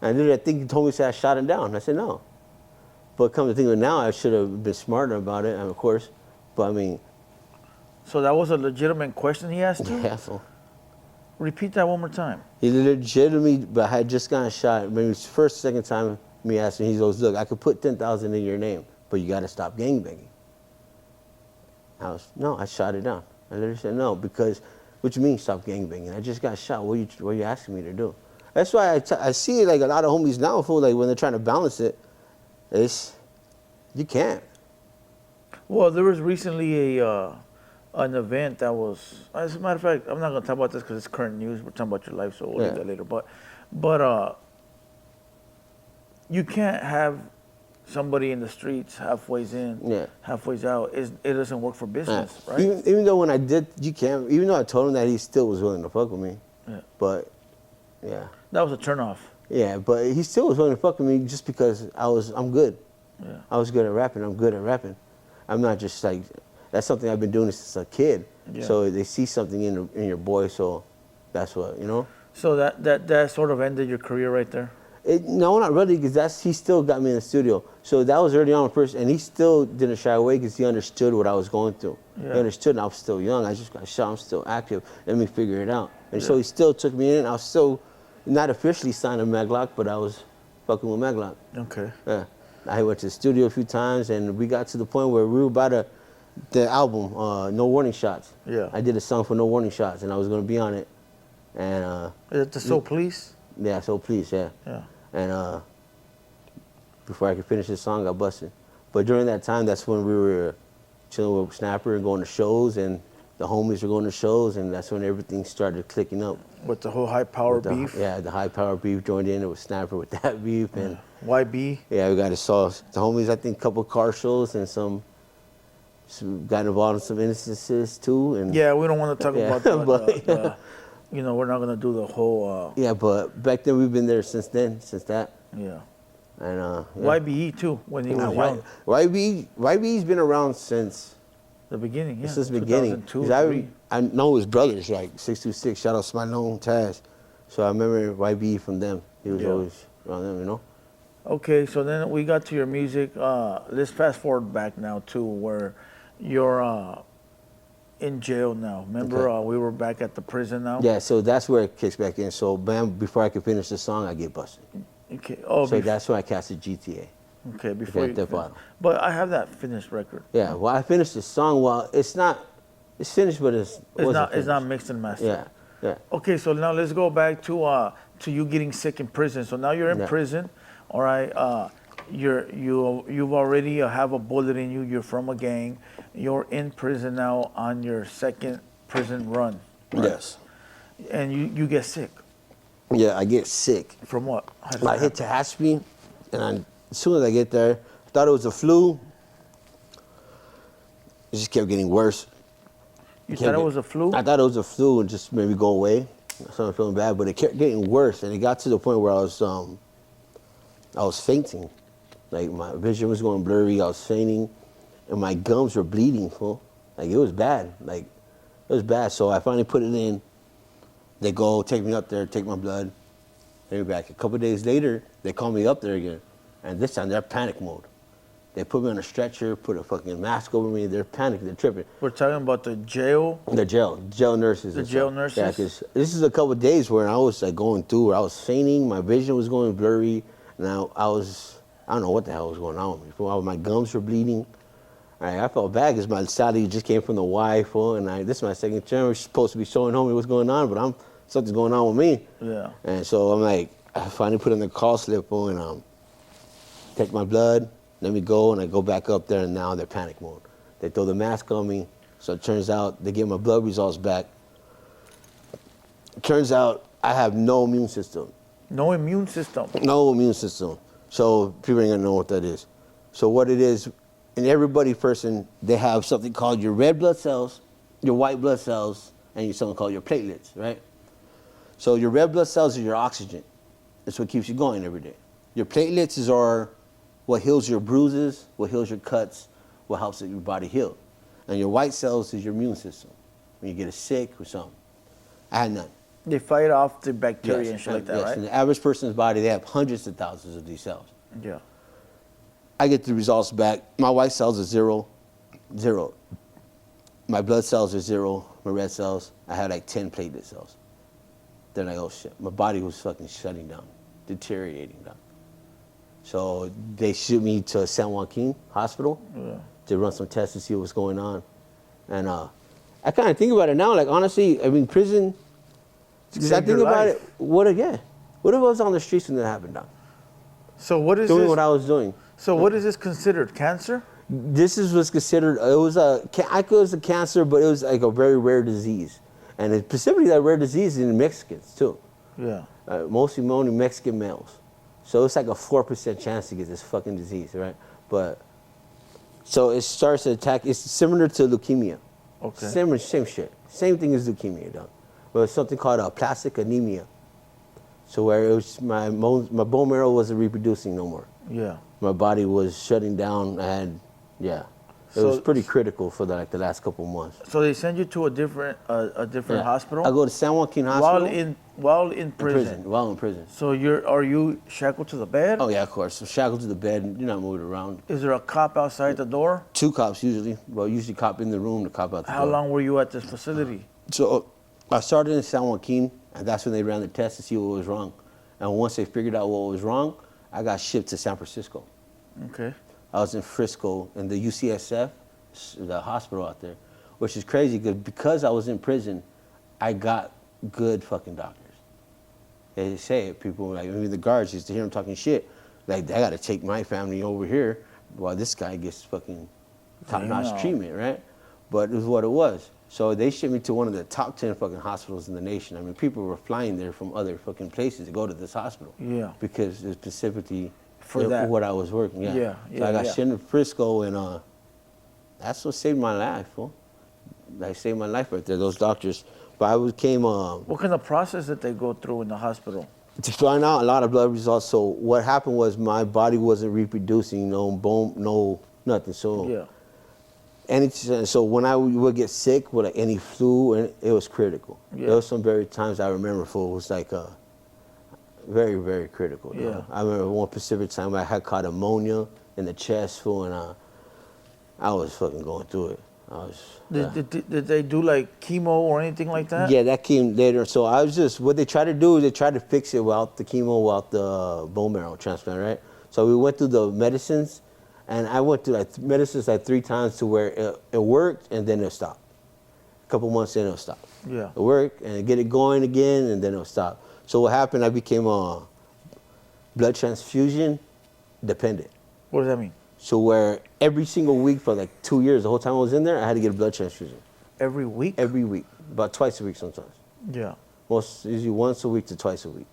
And then I think he told me, I shot him down. I said, no. But come to think of it now, I should have been smarter about it, of course. But I mean. So that was a legitimate question he asked you? Yeah, so. Repeat that one more time. He legitimately, but I had just gotten shot. Maybe it's the first, second time me asking, he goes, look, I could put 10,000 in your name, but you got to stop gangbanging. I shot it down. I literally said, no, because, what you mean stop gangbanging? I just got shot. What are you asking me to do? That's why I see like a lot of homies now, like when they're trying to balance it, you can't. Well, there was recently an event that was, as a matter of fact, I'm not going to talk about this because it's current news. We're talking about your life, so we'll leave that later. But you can't have somebody in the streets halfway in, halfway out. It doesn't work for business, right? Even though when I did, you can't, even though I told him that, he still was willing to fuck with me. Yeah. But, yeah. That was a turnoff. Yeah, but he still was willing to fuck with me just because I'm good. Yeah. I was good at rapping. I'm good at rapping. I'm not just like, that's something I've been doing since a kid. Yeah. So they see something in your boy, so that's what, you know? So that sort of ended your career right there? No, not really, because he still got me in the studio. So that was early on first, and he still didn't shy away because he understood what I was going through. Yeah. He understood, and I was still young. I just got shot. I'm still active. Let me figure it out. And so he still took me in. I was still not officially signed to Maglock, but I was fucking with Maglock. Okay. Yeah. I went to the studio a few times, and we got to the point where we were about the album, No Warning Shots. Yeah. I did a song for No Warning Shots, and I was going to be on it. And Is it the So Please? Yeah, so please, yeah. Yeah. And before I could finish the song, I got busted. But during that time, that's when we were chilling with Snapper and going to shows, and the homies were going to shows, and that's when everything started clicking up. With the whole high power beef. Yeah, the high power beef joined in. It was Snapper with that beef, and YB. yeah, we got to saw the homies. I think a couple car shows and some got involved in some instances too. And Yeah, we don't want to talk about but, you know, we're not gonna do the whole. Yeah, but back then we've been there since then, since that. Yeah. And yeah. YBE too, when he was young. YB's been around since The beginning, yeah. since the beginning. 2002, I know his brothers, like 626. Shout out Smilone, Taz. So I remember YB from them. He was always around them, you know. Okay, so then we got to your music. Let's fast forward back now too, where you're in jail now. Remember, we were back at the prison now. Yeah, so that's where it kicks back in. So bam, before I could finish the song, I get busted. Okay. Oh, So that's why I casted GTA. okay. Before At the bottom. But I have that finished record. Yeah, well, I finished the song. Well, it's finished, but it's not mixed and mastered. Yeah, yeah. Okay, so now let's go back to you getting sick in prison. So now you're in prison, all right. You've already have a bullet in you. You're from a gang. You're in prison now on your second prison run. Right? Yes. And you get sick. Yeah, I get sick. From what? I hit Tehachapi, and as soon as I get there, I thought it was a flu. It just kept getting worse. You thought it was a flu? I thought it was a flu and just maybe go away. I started feeling bad, but it kept getting worse, and it got to the point where I was fainting. Like my vision was going blurry. I was fainting, and my gums were bleeding. Full. Like it was bad. Like it was bad. So I finally put it in. They go take me up there, take my blood. They were back. A couple of days later, they call me up there again, and this time they're panic mode. They put me on a stretcher, put a fucking mask over me. They're panicking, they're tripping. We're talking about the jail. The jail nurses. The jail nurses. Yeah, because this is a couple of days where I was like going through, where I was fainting, my vision was going blurry, and I don't know what the hell was going on with me. My gums were bleeding. I felt bad because my salary just came from the wife, and this is my second term. We're supposed to be showing homie what's going on, but something's going on with me. Yeah. And so I'm like, I finally put in the call slip and take my blood, let me go, and I go back up there, and now they're panic mode. They throw the mask on me, so it turns out they get my blood results back. It turns out I have no immune system. No immune system. No immune system. So people ain't gonna know what that is. So what it is, in every person, they have something called your red blood cells, your white blood cells, and something called your platelets, right? So your red blood cells are your oxygen. That's what keeps you going every day. Your platelets are what heals your bruises, what heals your cuts, what helps your body heal. And your white cells is your immune system. When you get sick or something. I had none. They fight off the bacteria and shit like that, right? In the average person's body, they have hundreds of thousands of these cells. Yeah. I get the results back. My white cells are zero. My blood cells are zero. My red cells, I had like 10 platelet cells. Then I, oh shit, my body was fucking shutting down, deteriorating down. So they shoot me to San Joaquin Hospital to run some tests to see what's going on. And I kind of think about it now, like honestly, I mean, prison, because I think about it, what if I was on the streets when that happened now? So what is doing what I was doing. So what is this considered? Cancer? This was considered, it was a cancer, but it was like a very rare disease. And it's specifically that rare disease in Mexicans too. Yeah. Mostly only Mexican males. So it's like a 4% chance to get this fucking disease, right? But, so it starts to attack, it's similar to leukemia. Okay. Same shit. Same thing as leukemia, dog. But it's something called aplastic anemia. So where it was my bone marrow wasn't reproducing no more. Yeah. My body was shutting down and it was pretty critical for the last couple of months. So they send you to a different hospital? I go to San Joaquin Hospital. While in prison? While in prison. So are you shackled to the bed? Oh yeah, of course. So shackled to the bed, you're not moving around. Is there a cop outside the door? 2 cops usually. Well, usually cop in the room, the cop out the door. How long were you at this facility? So I started in San Joaquin, and that's when they ran the test to see what was wrong. And once they figured out what was wrong, I got shipped to San Francisco. Okay. I was in Frisco in the UCSF, the hospital out there, which is crazy because I was in prison, I got good fucking doctors. They say it. People like even the guards used to hear them talking shit. Like, I got to take my family over here while this guy gets fucking top-notch treatment, right? But it was what it was. So they shipped me to one of the top 10 fucking hospitals in the nation. I mean, people were flying there from other fucking places to go to this hospital. Yeah. Because it's specifically for that. What I was working. Yeah. So I got shit in Frisco, and that's what saved my life, fool. That saved my life right there, those doctors. But I became... what kind of process did they go through in the hospital? To find out a lot of blood results. So what happened was my body wasn't reproducing, no bone, no nothing. So so when I would get sick with like any flu, it was critical. Yeah. There was some very times I remember it was like very, very critical. Yeah. I remember one specific time I had caught pneumonia in the chest, fool, and I was fucking going through it. Did they do like chemo or anything like that? Yeah, that came later. So I was just, what they try to do is they try to fix it without the chemo, without the bone marrow transplant, right? So we went through the medicines, and I went through like medicines like 3 times to where it worked, and then it'll stop. A couple months in, it'll stop. Yeah. It worked, and get it going again, and then it'll stop. So what happened, I became a blood transfusion dependent. What does that mean? So where every single week for like 2 years, the whole time I was in there, I had to get a blood transfusion. Every week? Every week, about twice a week sometimes. Yeah. Usually once a week to twice a week,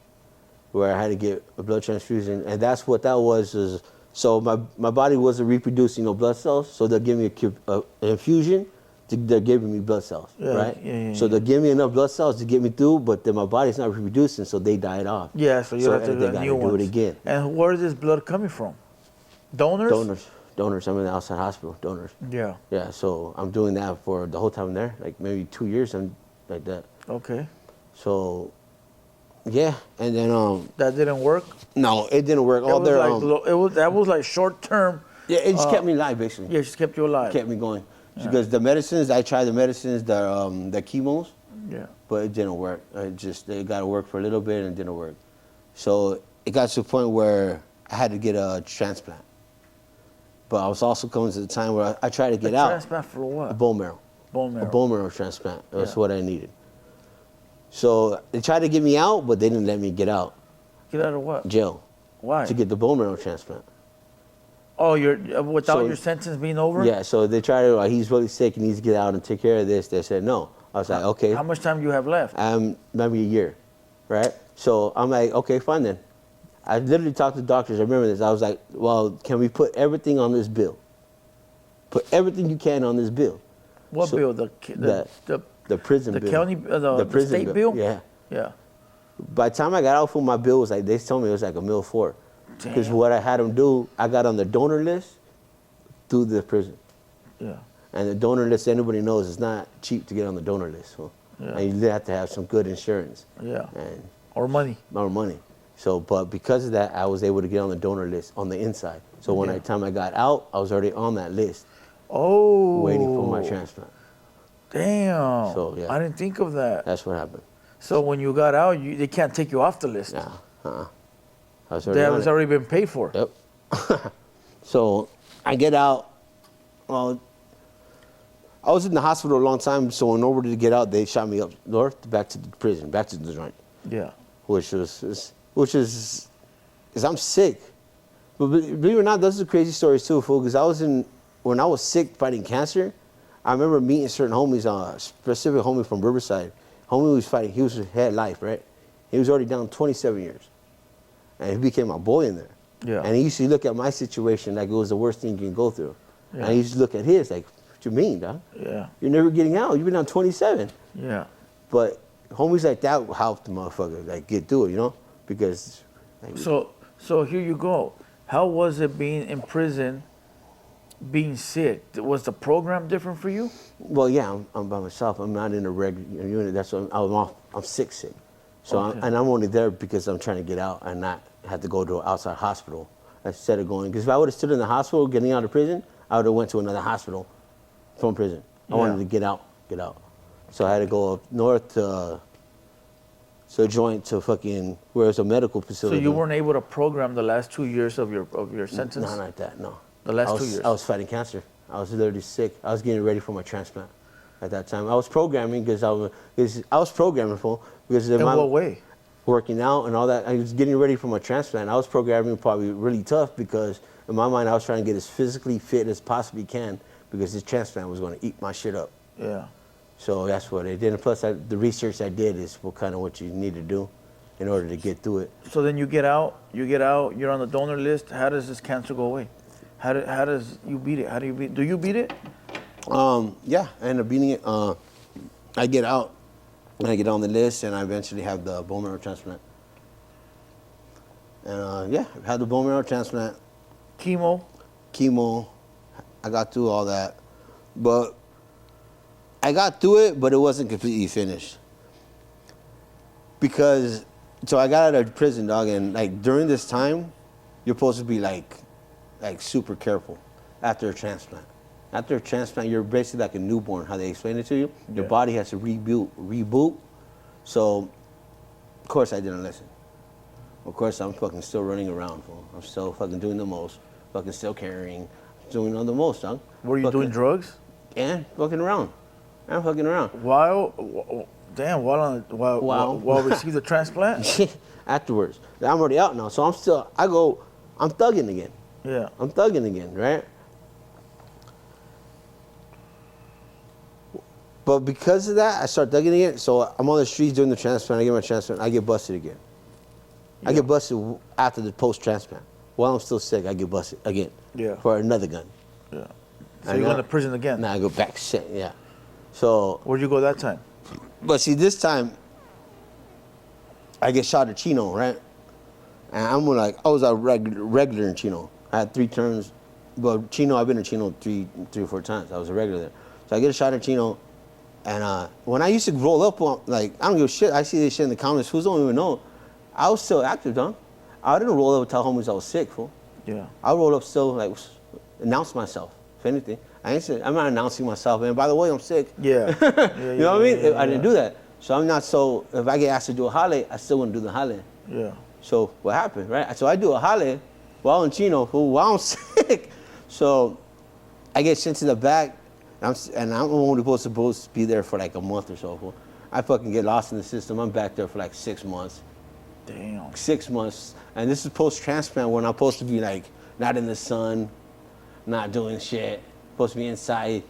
where I had to get a blood transfusion, and that's what that was. Is so my body wasn't reproducing no blood cells, so they'll give me an infusion. They're giving me blood cells, right? Yeah, so they'll give me enough blood cells to get me through, but then my body's not reproducing, so they died off. Yeah, so you have to do new ones. Do it again. And where is this blood coming from? Donors? Donors. I'm in the outside hospital. Donors. Yeah. Yeah. So I'm doing that for the whole time I'm there, like maybe 2 years. I'm like that. Okay. So, yeah, and then that didn't work. No, it didn't work. That was like short term. Yeah, it just kept me alive basically. Yeah, it just kept you alive. It kept me going because the medicines I tried the chemos. Yeah. But it didn't work. It got to work for a little bit and it didn't work. So it got to a point where I had to get a transplant. But I was also coming to the time where I tried to get out. Transplant for what? A bone marrow. Bone marrow. A bone marrow transplant. That's what I needed. So they tried to get me out, but they didn't let me get out. Get out of what? Jail. Why? To get the bone marrow transplant. Oh, you're without your sentence being over? Yeah, so they tried to, he's really sick, he needs to get out and take care of this. They said no. I was like, okay. How much time do you have left? Maybe a year, right? So I'm like, okay, fine then. I literally talked to doctors. I remember this. I was like, well, can we put everything on this bill? Put everything you can on this bill. What bill? The prison bill. The county, the state bill? Yeah. Yeah. By the time I got out for my bill, was like, they told me it was like $1.4 million. Because what I had them do, I got on the donor list through the prison. Yeah. And the donor list, anybody knows, it's not cheap to get on the donor list. So. Yeah. And you have to have some good insurance. Yeah. And or money. Or money. So, but because of that, I was able to get on the donor list on the inside. So when the time I got out, I was already on that list. Oh. Waiting for my transplant. Damn. So, yeah. I didn't think of that. That's what happened. So when you got out, they can't take you off the list. Nah. That has already been paid for. Yep. So I get out. Well, I was in the hospital a long time, so in order to get out, they shot me up north, back to the prison, back to the joint. Yeah. Which is, I'm sick. But believe it or not, those are crazy stories too, fool. Because when I was sick fighting cancer, I remember meeting certain homies, a specific homie from Riverside. Homie was fighting, he had life, right? He was already down 27 years. And he became my boy in there. Yeah. And he used to look at my situation like it was the worst thing you can go through. Yeah. And he used to look at his like, what you mean, dog? Yeah. You're never getting out. You've been down 27. Yeah. But homies like that helped the motherfucker like get through it, you know? Because like, So here you go. How was it being in prison, being sick? Was the program different for you? Well, yeah, I'm by myself. I'm not in a regular unit. That's what I'm sick. So Okay. I'm only there because I'm trying to get out and not have to go to an outside hospital instead of going. Because if I would have stood in the hospital getting out of prison, I would have went to another hospital from prison. I wanted to get out. So I had to go up north to a joint to fucking where it's a medical facility. So you weren't able to program the last 2 years of your sentence? Not like that, no. The last 2 years? I was fighting cancer. I was literally sick. I was getting ready for my transplant at that time. I was programming because I was programming for. Because in what way? working out and all that. I was getting ready for my transplant. I was programming probably really tough because in my mind I was trying to get as physically fit as possibly can because this transplant was going to eat my shit up. Yeah. So that's what it did. And plus, the research I did is what you need to do in order to get through it. So then you get out, you're on the donor list. How does this cancer go away? How does you beat it? How do you beat? Do you beat it? Yeah, I ended up beating it. I get out, and I get on the list, and I eventually have the bone marrow transplant. And yeah, I had the bone marrow transplant. Chemo. I got through all that, but I got through it, but it wasn't completely finished. Because, so I got out of prison, dog, and like during this time, you're supposed to be like super careful after a transplant. After a transplant, you're basically like a newborn, how they explain it to you. Your body has to reboot. So, of course I didn't listen. Of course I'm fucking still running around, fool. I'm still fucking doing the most, fucking still carrying, doing all the most, dog. Were you doing drugs? And fucking around. I'm fucking around. While receive the transplant? Afterwards. I'm already out now, so I'm thugging again. Yeah. I'm thugging again, right? But because of that, I start thugging again. So I'm on the streets doing the transplant. I get my transplant. I get busted again. Yeah. I get busted after the post-transplant. While I'm still sick, I get busted again. Yeah. For another gun. Yeah. So you go into prison again? Now I go back, shit, yeah. So. Where'd you go that time? But see, this time, I get shot at Chino, right? And I was a regular in Chino. I had 3 terms, but Chino, I've been in Chino three or four times. I was a regular there. So I get a shot at Chino, and when I used to roll up on, like, I don't give a shit, I see this shit in the comments, fools don't even know. I was still active, dog. I didn't roll up and tell homies I was sick, fool. Yeah. I rolled up still, like, announce myself, if anything. I'm not announcing myself, and by the way, I'm sick. Yeah. You know what I mean? I didn't do that. So I'm not so, if I get asked to do a hale, I still want to do the hale. Yeah. So what happened, right? So I do a hale while in Chino, while I'm sick. So I get sent to the back, and I'm only supposed to be there for like a month or so. I fucking get lost in the system. I'm back there for like 6 months. Damn. 6 months. And this is post-transplant when I'm supposed to be like not in the sun, not doing shit, supposed to be inside.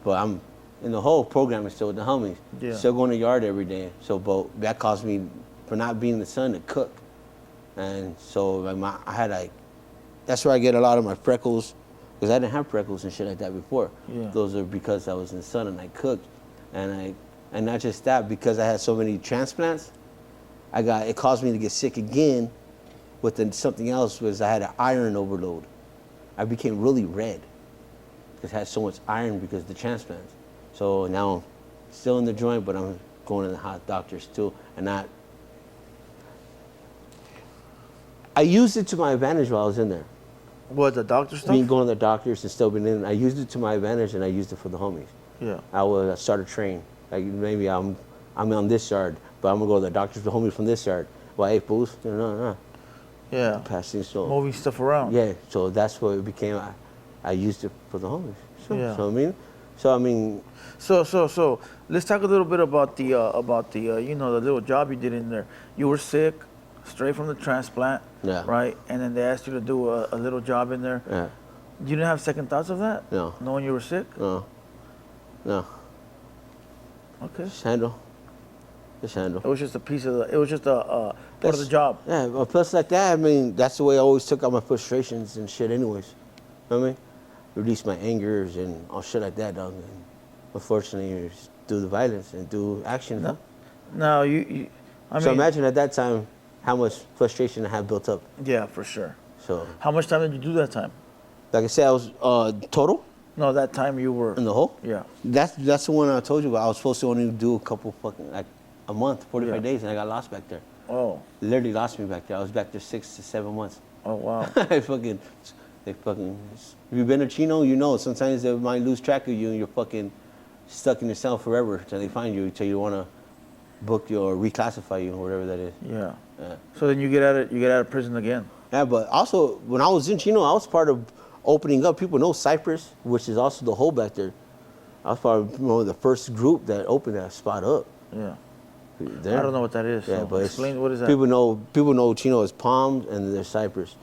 But I'm in the whole program is still with the homies. Yeah. Still going to the yard every day. So but that caused me, for not being in the sun, to cook. And so like I had like, that's where I get a lot of my freckles, because I didn't have freckles and shit like that before. Yeah. Those are because I was in the sun and I cooked. And not just that, because I had so many transplants, it caused me to get sick again. But then something else was I had an iron overload. I became really red because I had so much iron because of the transplants. So now I'm still in the joint, but I'm going to the hot doctors too. And I used it to my advantage while I was in there. What, the doctor stuff? Me going to the doctors and still being in, I used it to my advantage, and I used it for the homies. Yeah. I started train. Like maybe I'm on this yard, but I'm gonna go to the doctors, the homies from this yard. Well, hey, fools, no. Yeah. Passing so. Moving stuff around. Yeah. So that's what it became. I used it for the homies. Yeah. So I mean. So let's talk a little bit about the the little job you did in there. You were sick, straight from the transplant. Yeah. Right, and then they asked you to do a little job in there. Yeah. You didn't have second thoughts of that? No. Knowing you were sick? No. Okay. Just handle. It was just a piece of it was just a part of the job. Yeah, well, plus like that, I mean, that's the way I always took out my frustrations and shit anyways. You know what I mean? Release my angers and all shit like that, dog. And unfortunately, you just do the violence and do action. No, I mean, imagine at that time how much frustration I had built up. Yeah, for sure. So. How much time did you do that time? Like I said, I was total. No, that time you were in the hole. Yeah. That's the one I told you about. I was supposed to only do a couple fucking like a month, 45 days, and I got lost back there. Oh. Literally lost me back there. I was back there 6 to 7 months. Oh wow. They fucking. If you've been a Chino, you know sometimes they might lose track of you and you're fucking stuck in your cell forever until they find you, until you want to book you or reclassify you or whatever that is. Yeah. So then you get out of prison again. Yeah, but also when I was in Chino, I was part of opening up. People know Cypress, which is also the hole back there. I was part of the first group that opened that spot up. Yeah. I don't know what that is. Yeah, So but explain what is that. People know Chino as palms and there's cypress.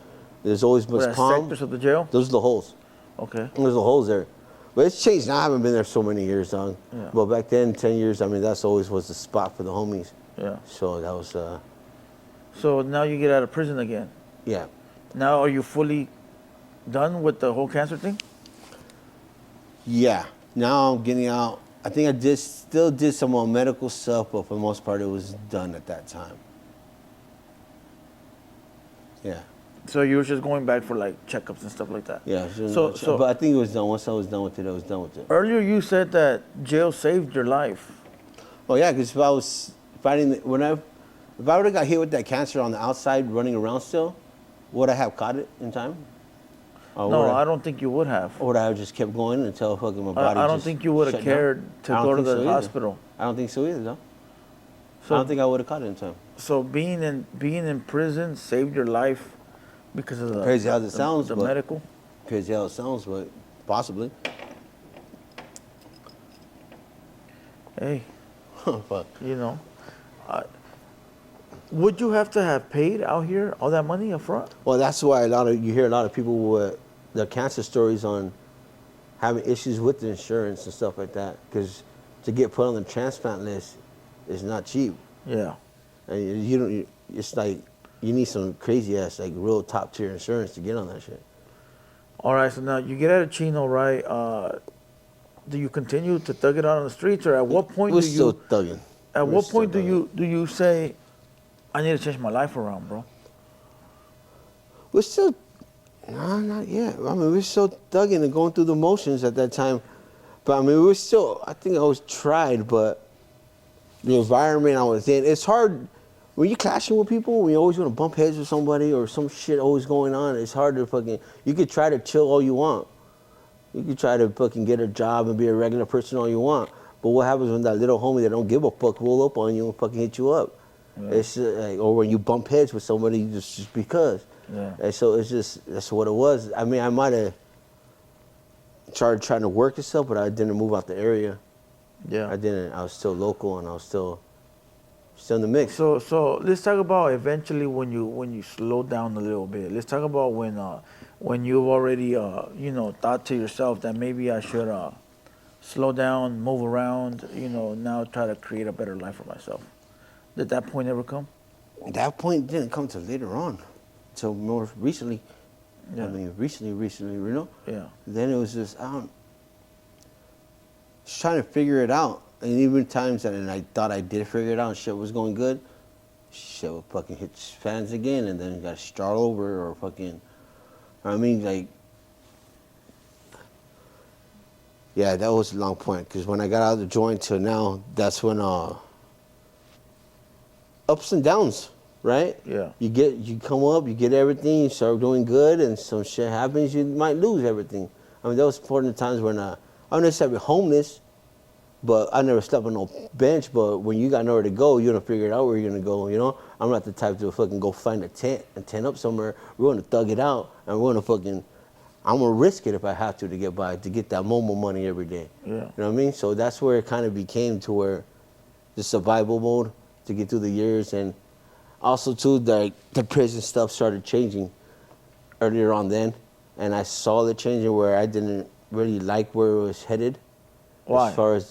There's always much palm. Sectors of the jail? Those are the holes. Okay. There's the holes there. But it's changed now. I haven't been there so many years, dog. Yeah. But back then, 10 years, I mean, that's always was the spot for the homies. Yeah. So that was, So now you get out of prison again. yeah. Now are you fully done with the whole cancer thing? Yeah. Now I'm getting out. I think I still did some more medical stuff, but for the most part, it was done at that time. Yeah. So you were just going back for like checkups and stuff like that? Yeah. So but I think it was done. Once I was done with it, I was done with it. earlier you said that jail saved your life. Oh yeah, because if I was fighting, if I would have got hit with that cancer on the outside, running around still, would I have caught it in time? Or No, would I don't think you would have. Or would I have just kept going until fucking my body? I don't just think you would have shut cared down? to I don't go to think the so either. hospital. I don't think so either, though. So, I don't think I would have caught it in time. So being in prison saved your life because of the Crazy how it sounds, the but medical. Crazy how it sounds, but possibly. Hey, Fuck. you know, would you have to have paid out here all that money up front? Well, that's why you hear a lot of people with their cancer stories on having issues with the insurance and stuff like that, because to get put on the transplant list is not cheap. Yeah. And you don't. It's like you need some crazy ass, like real top tier insurance to get on that shit. All right. So now you get out of Chino, right? Do you continue to thug it out on the streets, or at what point We're do still you? thugging. At We're what still point thugging. do you say, I need to change my life around, bro? We're still, no, not yet. I mean, we're still thugging and going through the motions at that time. But I mean, we're still, I think I was tried, but the environment I was in, it's hard. When you're clashing with people, when you always want to bump heads with somebody or some shit always going on, it's hard to fucking, you could try to chill all you want. You could try to fucking get a job and be a regular person all you want. But what happens when that little homie that don't give a fuck roll up on you and fucking hit you up? Yeah. It's like, or when you bump heads with somebody just because. Yeah. And so it's just, that's what it was. I mean, I might have started trying to work this up, but I didn't move out the area. Yeah. I didn't. I was still local and I was still in the mix. So let's talk about eventually when you slow down a little bit. Let's talk about when you've already thought to yourself that maybe I should slow down, move around, now try to create a better life for myself. Did that point ever come? That point didn't come till later on, till more recently. Yeah. I mean, recently, Yeah. Then it was just, just trying to figure it out. And even times that I thought I did figure it out and shit was going good, shit would fucking hit fans again and then you gotta start over or fucking, I mean, like, yeah, that was a long point. Because when I got out of the joint till now, that's when ups and downs, right? Yeah. You come up, you get everything, you start doing good, and some shit happens, you might lose everything. I mean, there was important times when I wasn't necessarily homeless, but I never slept on no bench. But when you got nowhere to go, you're gonna figure it out where you're gonna go. I'm not the type to fucking go find a tent and tent up somewhere. We're gonna thug it out, and we're gonna fucking. I'm gonna risk it if I have to get by, to get that Momo money every day. Yeah. You know what I mean? So that's where it kind of became to where the survival mode to get through the years, and also too the prison stuff started changing earlier on then, and I saw the changing where I didn't really like where it was headed. Why? As far as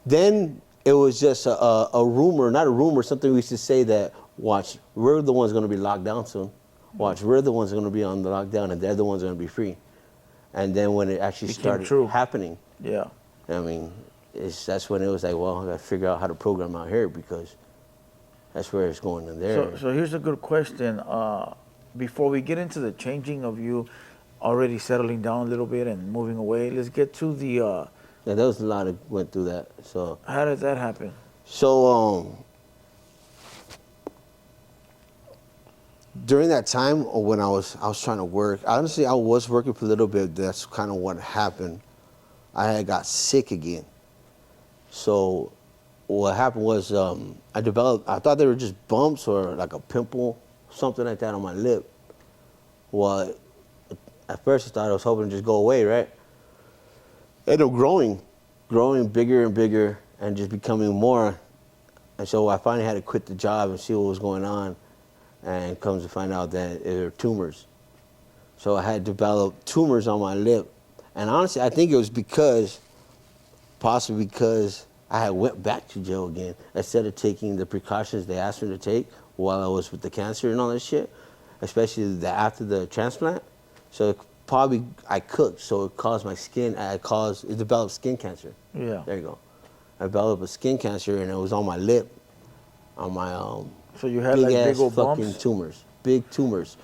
then it was just a rumor, not a rumor, something we used to say that, watch, we're the ones going to be locked down soon. Watch, we're the ones going to be on the lockdown and they're the ones going to be free. And then when it actually started happening, yeah, I mean, that's when it was like, well, I got to figure out how to program out here because that's where it's going in there. So here's a good question. Before we get into the changing of you already settling down a little bit and moving away, let's get to the... yeah, there was a lot that went through that. So how did that happen? So during that time when I was trying to work, honestly, I was working for a little bit. That's kind of what happened. I had got sick again. So what happened was I thought they were just bumps or like a pimple, something like that on my lip. Well, at first I thought I was hoping to just go away, right? It ended up growing bigger and bigger. and just becoming more. And so I finally had to quit the job and see what was going on, and comes to find out that there were tumors. So I had developed tumors on my lip. And honestly, I think it was possibly because I had went back to jail again instead of taking the precautions they asked me to take while I was with the cancer and all that shit, especially after the transplant. So probably I cooked, so it caused my skin, it developed skin cancer. Yeah. There you go. I developed a skin cancer, and it was on my lip, on my So you had like big old fucking bumps? tumors, big tumors.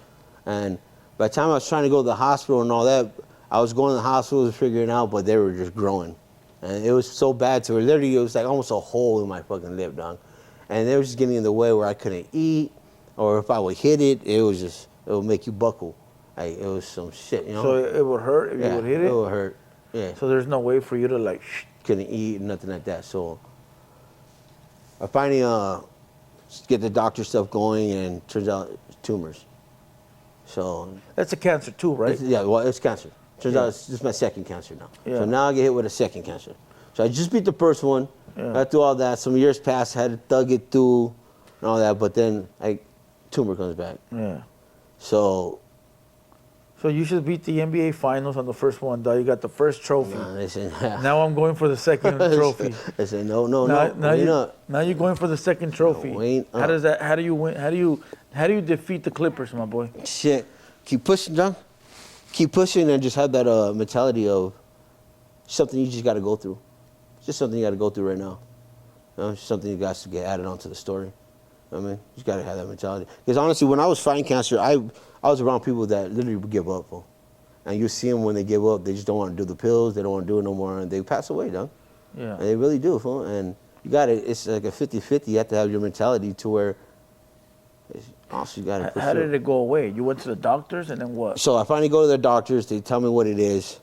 And by the time I was trying to go to the hospital and all that, I was going to the hospital to figure it out, but they were just growing. And it was so bad to where literally it was like almost a hole in my fucking lip, dog. And they were just getting in the way where I couldn't eat, or if I would hit it, it would make you buckle. Like, it was some shit, you know? So it would hurt if you would hit it? It would hurt, yeah. So there's no way for you to like, Couldn't eat, nothing like that. So I finally get the doctor stuff going, and turns out it's tumors. So that's a cancer too, right? It's cancer. Turns out it's just my second cancer now. Yeah. So now I get hit with a second cancer. So I just beat the first one. Yeah. Got through all that. Some years passed, had to thug it through and all that, but then tumor comes back. Yeah. So you should beat the NBA finals on the first one, dog. You got the first trophy. they said, Now I'm going for the second trophy. They said, no, Now you're going for the second trophy. wait How up. does that? How do you win? How do you defeat the Clippers, my boy? Shit. Keep pushing, John. Keep pushing, and just have that mentality of something you just got to go through. It's just something you got to go through right now. You know, it's something you got to get added onto the story. I mean, you just got to have that mentality. Because honestly, when I was fighting cancer, I was around people that literally would give up, fool. And you see them when they give up, they just don't want to do the pills, they don't want to do it no more, and they pass away, dog. Yeah. And they really do, fool. And you got to, it's like a 50-50. You have to have your mentality to where also you got to push How through. did it go away? You went to the doctors, and then what? So I finally go to the doctors. They tell me what it is.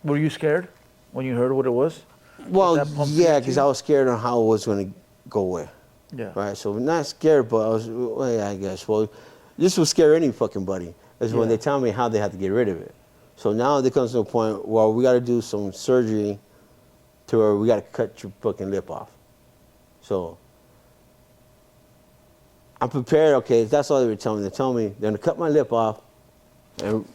Were you scared when you heard what it was? Well, Did that pump yeah, you because too? I was scared on how it was going to go away. Yeah. Right, so not scared, but I was, well, yeah, I guess. Well, this will scare any fucking buddy. Is when Yeah. they tell me how they have to get rid of it. So now it comes to a point where we got to do some surgery to where we got to cut your fucking lip off. So I'm prepared, okay, that's all they were telling me. They told me they're going to cut my lip off and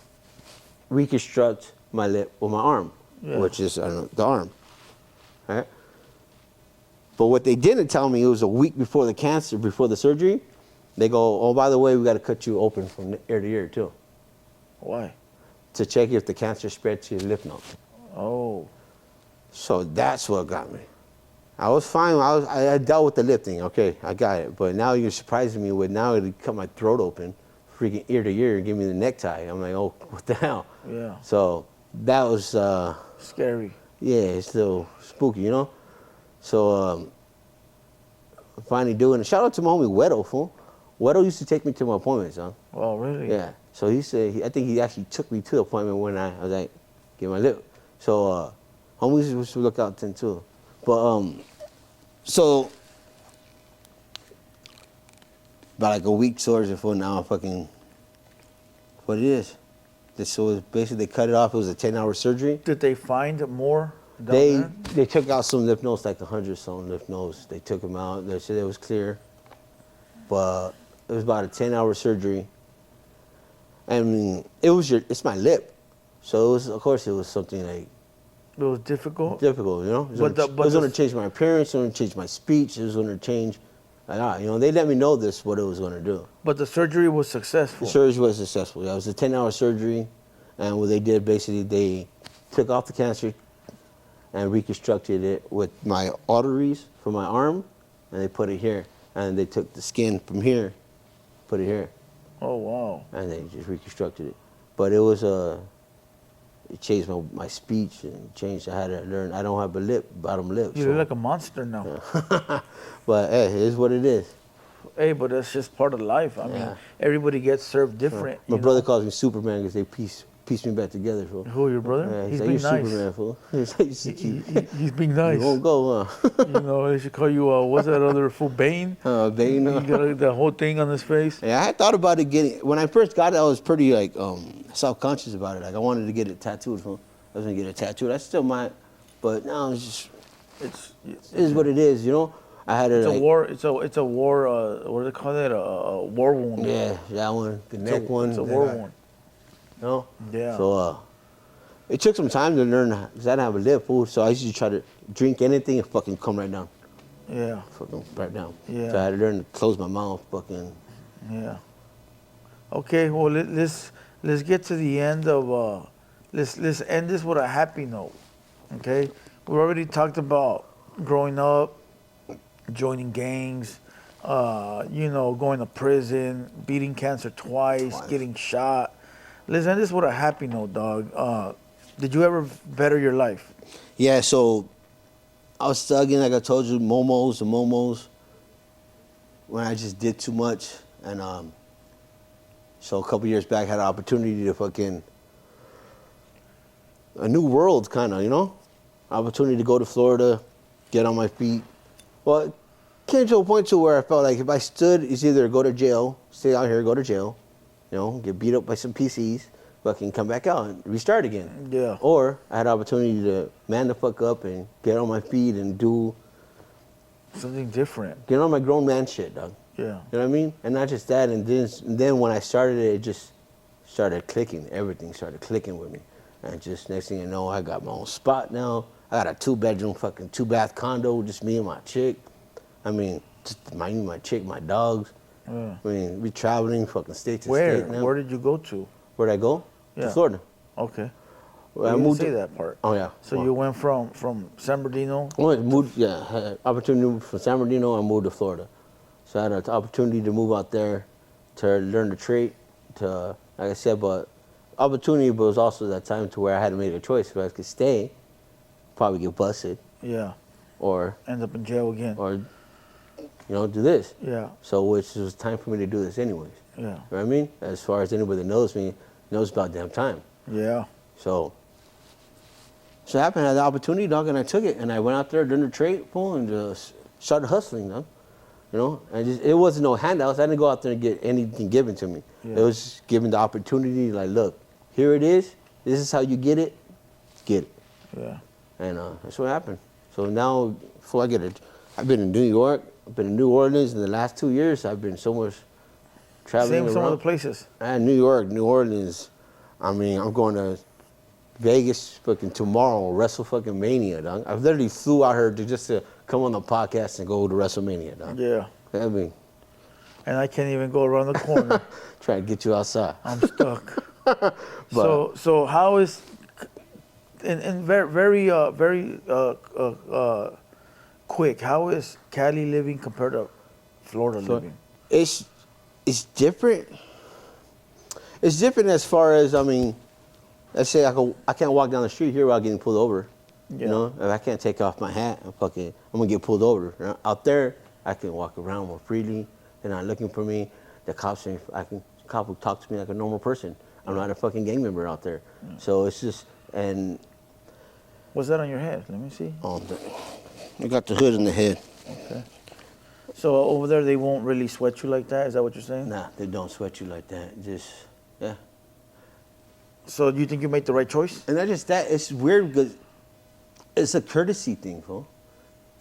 reconstruct my lip with my arm, Yeah. which is, I don't know, the arm. All right? But what they didn't tell me, it was a week before the cancer, before the surgery, they go, oh, by the way, we got to cut you open from ear to ear, too, Why? to check if the cancer spread to your lymph nodes. Oh. So that's what got me. I was fine. I dealt with the lip thing. Okay, I got it. But now you're surprising me with now it cut my throat open, freaking ear to ear, and give me the necktie. I'm like, oh, what the hell? Yeah. So that was, Scary. yeah, it's still spooky, you know? So I'm finally doing it. Shout out to my homie Wedo, fool. Wedo used to take me to my appointments, huh? Oh, really? Yeah. So he said, I think he actually took me to the appointment when I was like, get my lip. So homies should look out then too. But so about like a week surgery for now, fucking what it is. So it's basically they cut it off. It was a 10-hour surgery. Did they find more down there? They took out some lymph nodes, like 100 some lymph nodes. They took them out. They said it was clear, but it was about a 10-hour surgery. I mean, it's my lip, so it was, of course it was something like It was difficult. difficult, you know. It was going to change my appearance. It was going to change my speech. It was going to change, you know. They let me know what it was going to do. But the surgery was successful. The surgery was successful. Yeah, it was a 10-hour surgery, and what they did basically they took off the cancer and reconstructed it with my arteries from my arm, and they put it here, and they took the skin from here, put it here. Oh, wow. And they just reconstructed it. But it was it changed my speech and changed. I had to learn. I don't have a bottom lip. You so. look like a monster now. But hey, it is what it is. Hey, but that's just part of life. I mean, Yeah. everybody gets served different. My you brother know? calls me Superman because they piece me back together, fool. Who, your brother? Yeah, He's like, being you're nice. Superman, fool. He's like, He's being nice. You won't go, huh? You know, they should call you, what's that other fool, Bane? Bane. You got the whole thing on his face. Yeah, I had thought about it getting. When I first got it, I was pretty like self-conscious about it. Like I wanted to get it tattooed. Fool. I was gonna get it tattooed. I still might, but now it's just It's It is what it is, you know. I had it's to a like, war. It's a war. What do they call it? A war wound. yeah, that one, the neck one. It's a that war I- wound. You know. Yeah. So it took some time to learn because I didn't have a lip, fool. So I used to try to drink anything and fucking come right down, Yeah. fucking right down. Yeah. So I had to learn to close my mouth, fucking. Yeah. Okay. Well, let's get to the end of. Let's end this with a happy note. Okay. We already talked about growing up, joining gangs, going to prison, beating cancer twice, getting shot. Let's end this with a happy note, dog. Did you ever better your life? Yeah. So I was thugging, like I told you, momos, when I just did too much, and so a couple years back, I had an opportunity to fucking a new world, kind of, you know, opportunity to go to Florida, get on my feet. Well, it came to a point to where I felt like if I stood, it's either go to jail, stay out here, go to jail, you know, get beat up by some PCs, fucking come back out and restart again. Yeah. Or I had an opportunity to man the fuck up and get on my feet and do, Something different. get on my grown man shit, dog. Yeah. You know what I mean? And not just that, and then when I started it just started clicking. Everything started clicking with me. And just next thing you know, I got my own spot now. I got a 2-bedroom, fucking 2-bath condo, just me and my chick. I mean, just my chick, my dogs. Yeah. I mean, we traveling fucking state to Where? state now. Where did you go to? Where'd I go? Yeah. To Florida. Okay. Well, You I didn't moved say to- that part. Oh, yeah. So Well, you went from San Bernardino. I moved, yeah, had an opportunity to move from San Bernardino, I moved to Florida. So I had an opportunity to move out there to learn the trade, to, like I said, but opportunity, but it was also that time to where I had to make a choice. If I could stay, probably get busted, Yeah. or, End up in jail again. do this. Yeah. So which was time for me to do this anyways. Yeah. You know what I mean? As far as anybody that knows me, knows about damn time. Yeah. So it happened, I had the opportunity, dog, and I took it. And I went out there during the trade pool and just started hustling, dog. You know, and it wasn't no handouts. I didn't go out there and get anything given to me. Yeah. It was just given the opportunity, like, look, here it is. This is how you get it. Get it. Yeah. And that's what happened. So now, before I get it, I've been in New York. I've been in New Orleans. In the last 2 years, I've been so much traveling Same around. some of the places. And New York, New Orleans. I mean, I'm going to Vegas fucking tomorrow, Wrestle fucking Mania, dog. I literally flew out here just to come on the podcast and go to WrestleMania, dog. Yeah. I mean, And I can't even go around the corner. trying to get you outside. I'm stuck. So how is and very quick? How is Cali living compared to Florida living? It's different. It's different as far as, I mean, let's say I can't walk down the street here without getting pulled over. Yeah. You know, if I can't take off my hat, I'm gonna get pulled over. You know? Out there, I can walk around more freely. They're not looking for me. The cops cop will talk to me like a normal person. I'm not a fucking gang member out there. So it's just, and What's that on your head? Let me see. you got the hood in the head. Okay. So over there they won't really sweat you like that. Is that what you're saying? Nah, they don't sweat you like that. Just, yeah. So do you think you made the right choice? And not just that, it's weird because it's a courtesy thing, fool.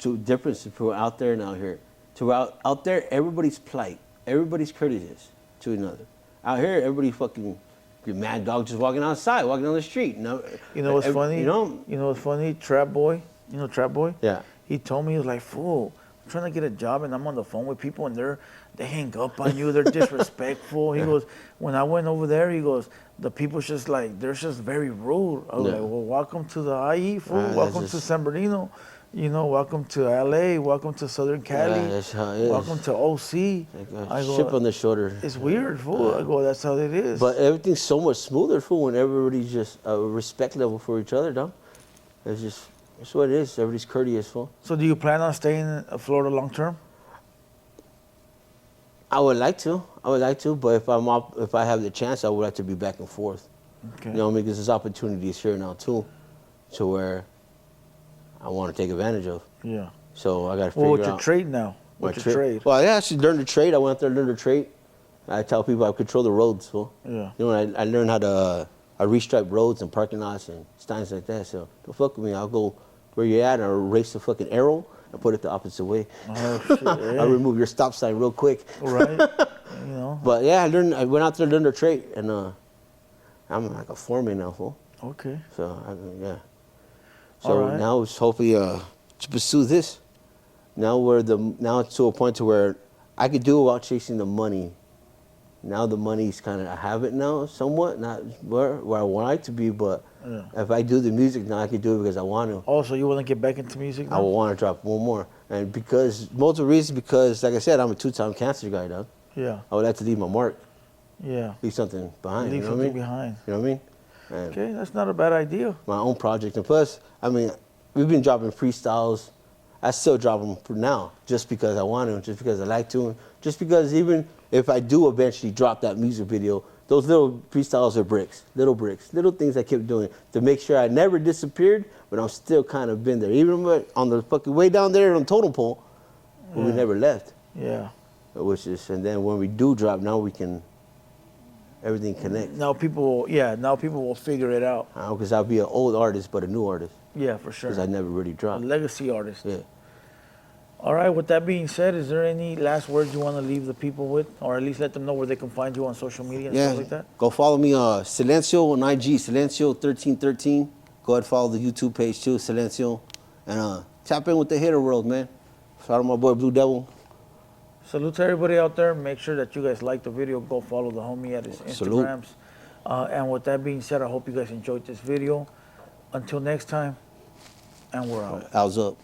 To difference between out there and out here. Out there, everybody's polite. Everybody's courteous to another. Out here, everybody fucking, you're mad dog just walking outside, walking down the street. No, You know what's funny? You know? You know what's funny? Trap Boy. You know Trap Boy? Yeah. He told me, he was like, fool, I'm trying to get a job and I'm on the phone with people and they hang up on you, they're disrespectful. He goes, when I went over there, he goes, the people's just like, they're just very rude. I was like, well, welcome to the IE, fool. Welcome to San Bernardino. You know, welcome to LA, welcome to Southern Cali. Yeah, that's how it is. Welcome to OC. I go, chip on the shoulder. It's weird, fool. I go, that's how it is. But everything's so much smoother, fool, when everybody's just a respect level for each other, dog. It's what it is. Everybody's courteous, fool. So do you plan on staying in Florida long term? I would like to, but if I have the chance, I would like to be back and forth. Okay. You know, because there's opportunities here now too, to where I want to take advantage of. Yeah. So I got to figure out. Well, what's your trade now? What's your trade? Well, I actually learned the trade. I went out there and learned the trade. I tell people I control the roads, fool. Yeah. You know, I learned how to I restripe roads and parking lots and signs like that. So don't fuck with me. I'll go where you're at, or erase the fucking arrow and put it the opposite way. Oh, shit, yeah. I'll remove your stop sign real quick. Right. You know. But yeah, I went out there, learned the trade, and I'm like a foreman now, fool. Okay. So yeah. So All right. now it's hopefully to pursue this. Now it's to a point to where I could do it without chasing the money. Now the money's kind of, I have it now somewhat, not where I want it to be, but if I do the music now, I can do it because I want to. Oh, so you want to get back into music now? I would want to drop one more. And multiple reasons, because like I said, I'm a 2-time cancer guy, dog. Yeah. I would like to leave my mark. Yeah. Leave something behind. Leave you know something what I mean? behind. You know what I mean? And Okay, that's not a bad idea. my own project. And plus, I mean, we've been dropping freestyles. I still drop them for now, just because I want to, just because I like to, just because even if I do eventually drop that music video, those little freestyles are bricks, little things I kept doing to make sure I never disappeared, but I'm still kind of been there. Even on the fucking way down there on totem pole, we never left. Yeah. Which is, and then when we do drop, now we can, everything connects. Now people will figure it out. Because I'll be an old artist, but a new artist. Yeah, for sure. Because I never really A dropped. legacy artist. Yeah. All right, with that being said, is there any last words you want to leave the people with? Or at least let them know where they can find you on social media and stuff like that? Go follow me, Silencio on IG, Silencio1313. Go ahead and follow the YouTube page too, Silencio. And tap in with the TheHaterWorld, man. Shout out my boy Blue Devil. Salute to everybody out there. Make sure that you guys like the video. Go follow the homie at his Instagrams. And with that being said, I hope you guys enjoyed this video. Until next time, and we're out. How's up?